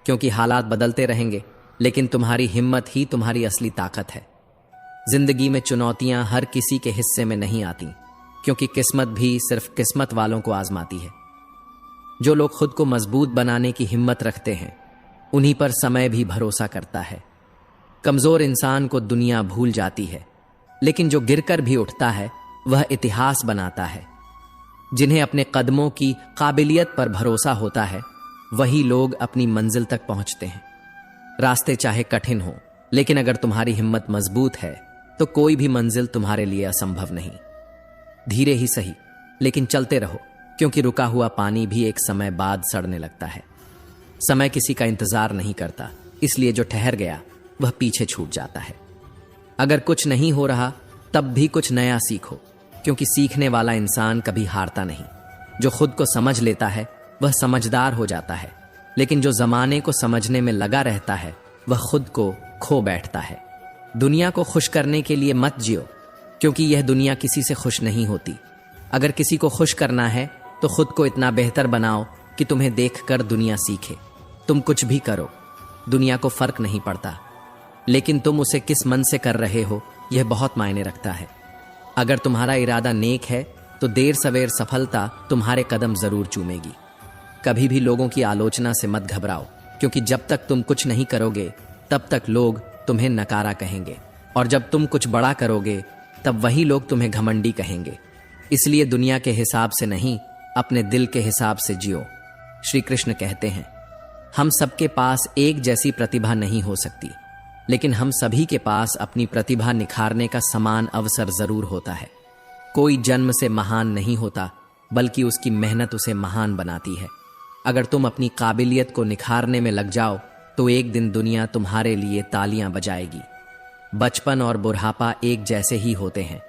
क्योंकि हालात बदलते रहेंगे, लेकिन तुम्हारी हिम्मत ही तुम्हारी असली ताकत है। जिंदगी में चुनौतियां हर किसी के हिस्से में नहीं आती, क्योंकि किस्मत भी सिर्फ किस्मत वालों को आजमाती है। जो लोग खुद को मजबूत बनाने की हिम्मत रखते हैं उन्हीं पर समय भी भरोसा करता है। कमजोर इंसान को दुनिया भूल जाती है, लेकिन जो गिरकर भी उठता है वह इतिहास बनाता है। जिन्हें अपने कदमों की काबिलियत पर भरोसा होता है वही लोग अपनी मंजिल तक पहुंचते हैं। रास्ते चाहे कठिन हो, लेकिन अगर तुम्हारी हिम्मत मजबूत है तो कोई भी मंजिल तुम्हारे लिए असंभव नहीं। धीरे ही सही, लेकिन चलते रहो, क्योंकि रुका हुआ पानी भी एक समय बाद सड़ने लगता है। समय किसी का इंतजार नहीं करता, इसलिए जो ठहर गया वह पीछे छूट जाता है। अगर कुछ नहीं हो रहा तब भी कुछ नया सीखो, क्योंकि सीखने वाला इंसान कभी हारता नहीं। जो खुद को समझ लेता है वह समझदार हो जाता है, लेकिन जो जमाने को समझने में लगा रहता है वह खुद को खो बैठता है। दुनिया को खुश करने के लिए मत जियो, क्योंकि यह दुनिया किसी से खुश नहीं होती। अगर किसी को खुश करना है तो खुद को इतना बेहतर बनाओ कि तुम्हें देखकर दुनिया सीखे। तुम कुछ भी करो, दुनिया को फर्क नहीं पड़ता, लेकिन तुम उसे किस मन से कर रहे हो यह बहुत मायने रखता है। अगर तुम्हारा इरादा नेक है तो देर सवेर सफलता तुम्हारे कदम जरूर चूमेगी। कभी भी लोगों की आलोचना से मत घबराओ, क्योंकि जब तक तुम कुछ नहीं करोगे तब तक लोग तुम्हें नकारा कहेंगे, और जब तुम कुछ बड़ा करोगे तब वही लोग तुम्हें घमंडी कहेंगे। इसलिए दुनिया के हिसाब से नहीं, अपने दिल के हिसाब से जियो। श्री कृष्ण कहते हैं, हम सबके पास एक जैसी प्रतिभा नहीं हो सकती, लेकिन हम सभी के पास अपनी प्रतिभा निखारने का समान अवसर जरूर होता है। कोई जन्म से महान नहीं होता, बल्कि उसकी मेहनत उसे महान बनाती है। अगर तुम अपनी काबिलियत को निखारने में लग जाओ तो एक दिन दुनिया तुम्हारे लिए तालियां बजाएगी। बचपन और बुढ़ापा एक जैसे ही होते हैं,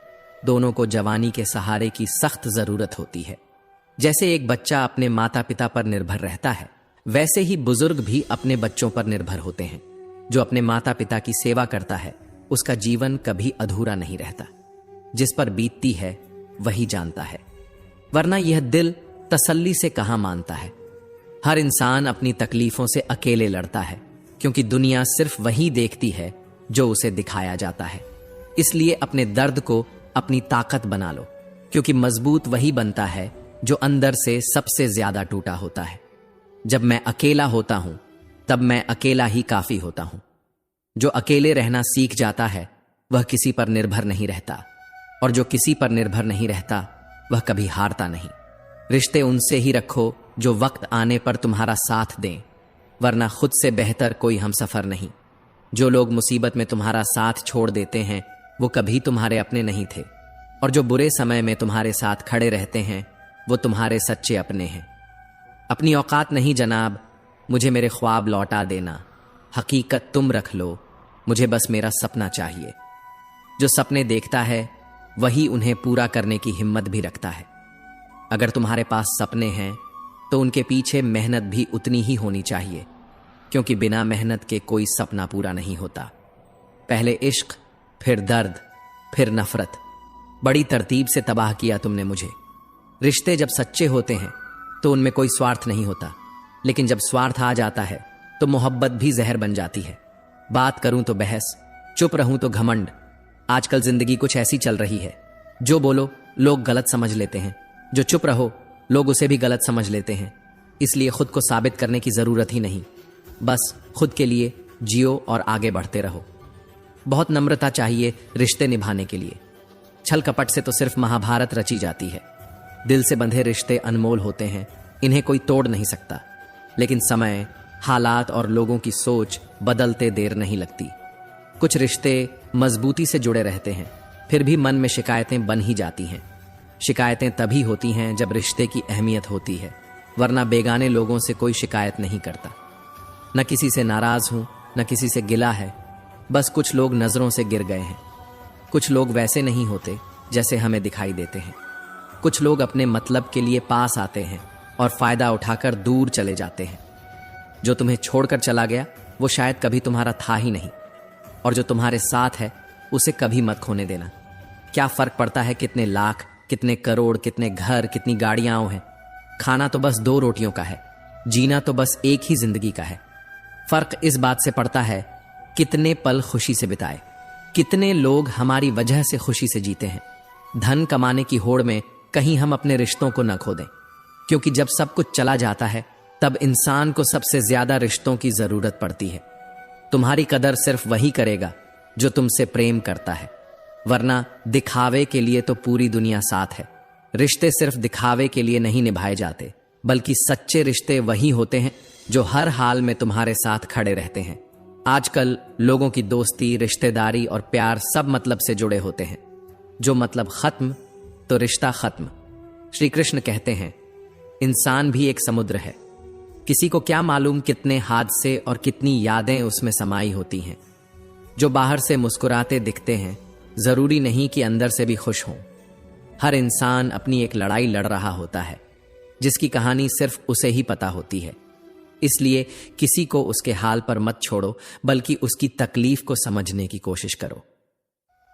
दोनों को जवानी के सहारे की सख्त जरूरत होती है। जैसे एक बच्चा अपने माता पिता पर निर्भर रहता है, वैसे ही बुजुर्ग भी अपने बच्चों पर निर्भर होते हैं। जो अपने माता पिता की सेवा करता है उसका जीवन कभी अधूरा नहीं रहता। जिस पर बीतती है वही जानता है, वरना यह दिल तसल्ली से कहां मानता है। हर इंसान अपनी तकलीफों से अकेले लड़ता है, क्योंकि दुनिया सिर्फ वही देखती है जो उसे दिखाया जाता है। इसलिए अपने दर्द को अपनी ताकत बना लो, क्योंकि मजबूत वही बनता है जो अंदर से सबसे ज्यादा टूटा होता है। जब मैं अकेला होता हूं तब मैं अकेला ही काफी होता हूं। जो अकेले रहना सीख जाता है वह किसी पर निर्भर नहीं रहता, और जो किसी पर निर्भर नहीं रहता वह कभी हारता नहीं। रिश्ते उनसे ही रखो जो वक्त आने पर तुम्हारा साथ दें, वरना खुद से बेहतर कोई हमसफर नहीं। जो लोग मुसीबत में तुम्हारा साथ छोड़ देते हैं वो कभी तुम्हारे अपने नहीं थे, और जो बुरे समय में तुम्हारे साथ खड़े रहते हैं वो तुम्हारे सच्चे अपने हैं। अपनी औकात नहीं जनाब, मुझे मेरे ख्वाब लौटा देना। हकीकत तुम रख लो, मुझे बस मेरा सपना चाहिए। जो सपने देखता है वही उन्हें पूरा करने की हिम्मत भी रखता है। अगर तुम्हारे पास सपने हैं तो उनके पीछे मेहनत भी उतनी ही होनी चाहिए, क्योंकि बिना मेहनत के कोई सपना पूरा नहीं होता। पहले इश्क, फिर दर्द, फिर नफरत, बड़ी तरतीब से तबाह किया तुमने मुझे। रिश्ते जब सच्चे होते हैं तो उनमें कोई स्वार्थ नहीं होता, लेकिन जब स्वार्थ आ जाता है तो मोहब्बत भी जहर बन जाती है। बात करूं तो बहस, चुप रहूं तो घमंड। आजकल जिंदगी कुछ ऐसी चल रही है, जो बोलो लोग गलत समझ लेते हैं, जो चुप रहो लोग उसे भी गलत समझ लेते हैं। इसलिए खुद को साबित करने की जरूरत ही नहीं, बस खुद के लिए जियो और आगे बढ़ते रहो। बहुत नम्रता चाहिए रिश्ते निभाने के लिए। छल कपट से तो सिर्फ महाभारत रची जाती है। दिल से बंधे रिश्ते अनमोल होते हैं, इन्हें कोई तोड़ नहीं सकता। लेकिन समय, हालात और लोगों की सोच बदलते देर नहीं लगती। कुछ रिश्ते मजबूती से जुड़े रहते हैं, फिर भी मन में शिकायतें बन ही जाती हैं। शिकायतें तभी होती हैं जब रिश्ते की अहमियत होती है, वरना बेगाने लोगों से कोई शिकायत नहीं करता। न किसी से नाराज हूं, न किसी से गिला है, बस कुछ लोग नजरों से गिर गए हैं। कुछ लोग वैसे नहीं होते जैसे हमें दिखाई देते हैं। कुछ लोग अपने मतलब के लिए पास आते हैं और फायदा उठाकर दूर चले जाते हैं। जो तुम्हें छोड़कर चला गया वो शायद कभी तुम्हारा था ही नहीं, और जो तुम्हारे साथ है उसे कभी मत खोने देना। क्या फर्क पड़ता है कितने लाख, कितने करोड़, कितने घर, कितनी गाड़ियां हैं। खाना तो बस 2 रोटियों का है, जीना तो बस एक ही जिंदगी का है। फर्क इस बात से पड़ता है कितने पल खुशी से बिताए, कितने लोग हमारी वजह से खुशी से जीते हैं। धन कमाने की होड़ में कहीं हम अपने रिश्तों को न खो दें, क्योंकि जब सब कुछ चला जाता है तब इंसान को सबसे ज्यादा रिश्तों की जरूरत पड़ती है। तुम्हारी कदर सिर्फ वही करेगा जो तुमसे प्रेम करता है, वरना दिखावे के लिए तो पूरी दुनिया साथ है। रिश्ते सिर्फ दिखावे के लिए नहीं निभाए जाते, बल्कि सच्चे रिश्ते वही होते हैं जो हर हाल में तुम्हारे साथ खड़े रहते हैं। आजकल लोगों की दोस्ती, रिश्तेदारी और प्यार सब मतलब से जुड़े होते हैं। जो मतलब खत्म तो रिश्ता खत्म। श्री कृष्ण कहते हैं, इंसान भी एक समुद्र है, किसी को क्या मालूम कितने हादसे और कितनी यादें उसमें समाई होती हैं। जो बाहर से मुस्कुराते दिखते हैं जरूरी नहीं कि अंदर से भी खुश हों। हर इंसान अपनी एक लड़ाई लड़ रहा होता है जिसकी कहानी सिर्फ उसे ही पता होती है। इसलिए किसी को उसके हाल पर मत छोड़ो, बल्कि उसकी तकलीफ को समझने की कोशिश करो।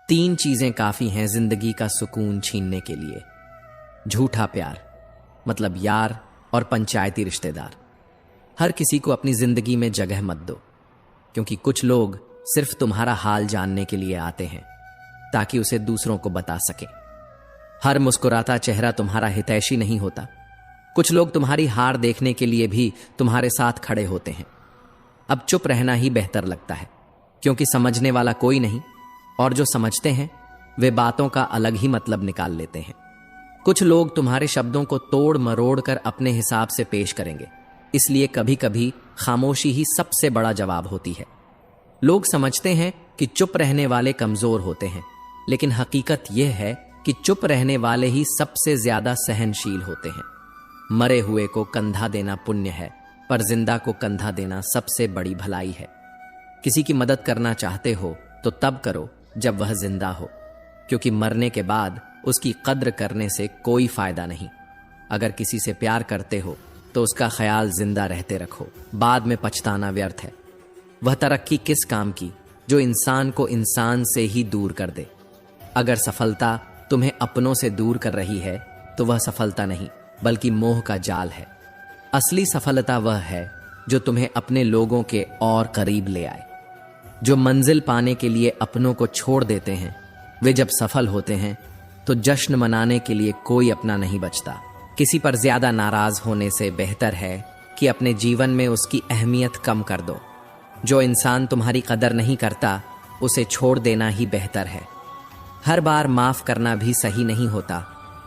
3 चीजें काफी हैं जिंदगी का सुकून छीनने के लिए। झूठा प्यार, मतलब यार और पंचायती रिश्तेदार। हर किसी को अपनी जिंदगी में जगह मत दो, क्योंकि कुछ लोग सिर्फ तुम्हारा हाल जानने के लिए आते हैं ताकि उसे दूसरों को बता सके। हर मुस्कुराता चेहरा तुम्हारा हितैषी नहीं होता। कुछ लोग तुम्हारी हार देखने के लिए भी तुम्हारे साथ खड़े होते हैं। अब चुप रहना ही बेहतर लगता है, क्योंकि समझने वाला कोई नहीं, और जो समझते हैं वे बातों का अलग ही मतलब निकाल लेते हैं। कुछ लोग तुम्हारे शब्दों को तोड़ मरोड़ कर अपने हिसाब से पेश करेंगे, इसलिए कभी कभी खामोशी ही सबसे बड़ा जवाब होती है। लोग समझते हैं कि चुप रहने वाले कमजोर होते हैं, लेकिन हकीकत यह है कि चुप रहने वाले ही सबसे ज्यादा सहनशील होते हैं। मरे हुए को कंधा देना पुण्य है, पर जिंदा को कंधा देना सबसे बड़ी भलाई है। किसी की मदद करना चाहते हो तो तब करो जब वह जिंदा हो, क्योंकि मरने के बाद उसकी कद्र करने से कोई फायदा नहीं। अगर किसी से प्यार करते हो तो उसका ख्याल जिंदा रहते रखो, बाद में पछताना व्यर्थ है। वह तरक्की किस काम की जो इंसान को इंसान से ही दूर कर दे। अगर सफलता तुम्हें अपनों से दूर कर रही है तो वह सफलता नहीं, बल्कि मोह का जाल है। असली सफलता वह है जो तुम्हें अपने लोगों के और करीब ले आए। जो मंजिल पाने के लिए अपनों को छोड़ देते हैं, वे जब सफल होते हैं तो जश्न मनाने के लिए कोई अपना नहीं बचता। किसी पर ज्यादा नाराज होने से बेहतर है कि अपने जीवन में उसकी अहमियत कम कर दो। जो इंसान तुम्हारी कदर नहीं करता, उसे छोड़ देना ही बेहतर है। हर बार माफ करना भी सही नहीं होता,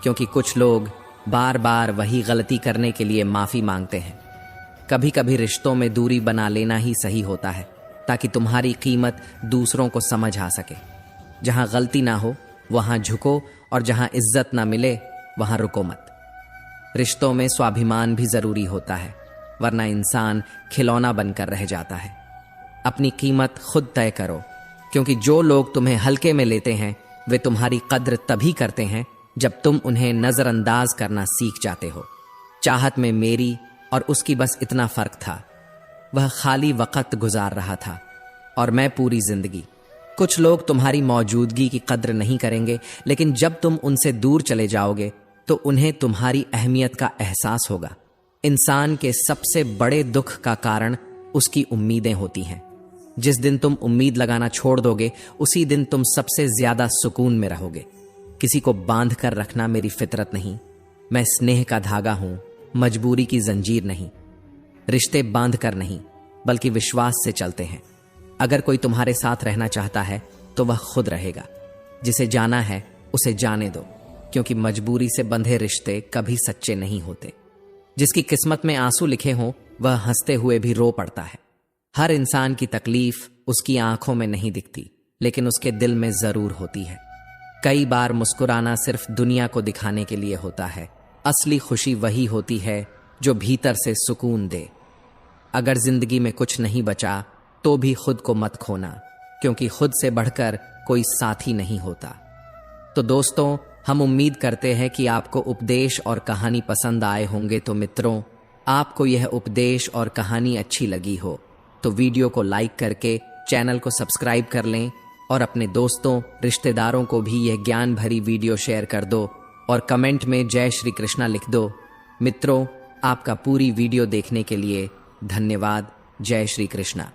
क्योंकि कुछ लोग बार बार वही गलती करने के लिए माफी मांगते हैं। कभी कभी रिश्तों में दूरी बना लेना ही सही होता है, ताकि तुम्हारी कीमत दूसरों को समझ आ सके। जहां गलती ना हो वहां झुको, और जहां इज्जत ना मिले वहां रुको मत। रिश्तों में स्वाभिमान भी जरूरी होता है, वरना इंसान खिलौना बनकर रह जाता है। अपनी कीमत खुद तय करो, क्योंकि जो लोग तुम्हें हल्के में लेते हैं वे तुम्हारी कद्र तभी करते हैं जब तुम उन्हें नजरअंदाज करना सीख जाते हो। चाहत में मेरी और उसकी बस इतना फर्क था, वह खाली वक्त गुजार रहा था और मैं पूरी जिंदगी। कुछ लोग तुम्हारी मौजूदगी की कद्र नहीं करेंगे, लेकिन जब तुम उनसे दूर चले जाओगे तो उन्हें तुम्हारी अहमियत का एहसास होगा। इंसान के सबसे बड़े दुख का कारण उसकी उम्मीदें होती हैं। जिस दिन तुम उम्मीद लगाना छोड़ दोगे, उसी दिन तुम सबसे ज्यादा सुकून में रहोगे। किसी को बांध कर रखना मेरी फितरत नहीं। मैं स्नेह का धागा हूं, मजबूरी की जंजीर नहीं। रिश्ते बांध कर नहीं, बल्कि विश्वास से चलते हैं। अगर कोई तुम्हारे साथ रहना चाहता है तो वह खुद रहेगा। जिसे जाना है उसे जाने दो, क्योंकि मजबूरी से बंधे रिश्ते कभी सच्चे नहीं होते। जिसकी किस्मत में आंसू लिखे हों वह हंसते हुए भी रो पड़ता है। हर इंसान की तकलीफ उसकी आंखों में नहीं दिखती, लेकिन उसके दिल में जरूर होती है। कई बार मुस्कुराना सिर्फ दुनिया को दिखाने के लिए होता है। असली खुशी वही होती है जो भीतर से सुकून दे। अगर जिंदगी में कुछ नहीं बचा तो भी खुद को मत खोना, क्योंकि खुद से बढ़कर कोई साथी नहीं होता। तो दोस्तों, हम उम्मीद करते हैं कि आपको उपदेश और कहानी पसंद आए होंगे। तो मित्रों, आपको यह उपदेश और कहानी अच्छी लगी हो तो वीडियो को लाइक करके चैनल को सब्सक्राइब कर लें, और अपने दोस्तों रिश्तेदारों को भी यह ज्ञान भरी वीडियो शेयर कर दो, और कमेंट में जय श्री कृष्णा लिख दो। मित्रों, आपका पूरी वीडियो देखने के लिए धन्यवाद। जय श्री कृष्णा।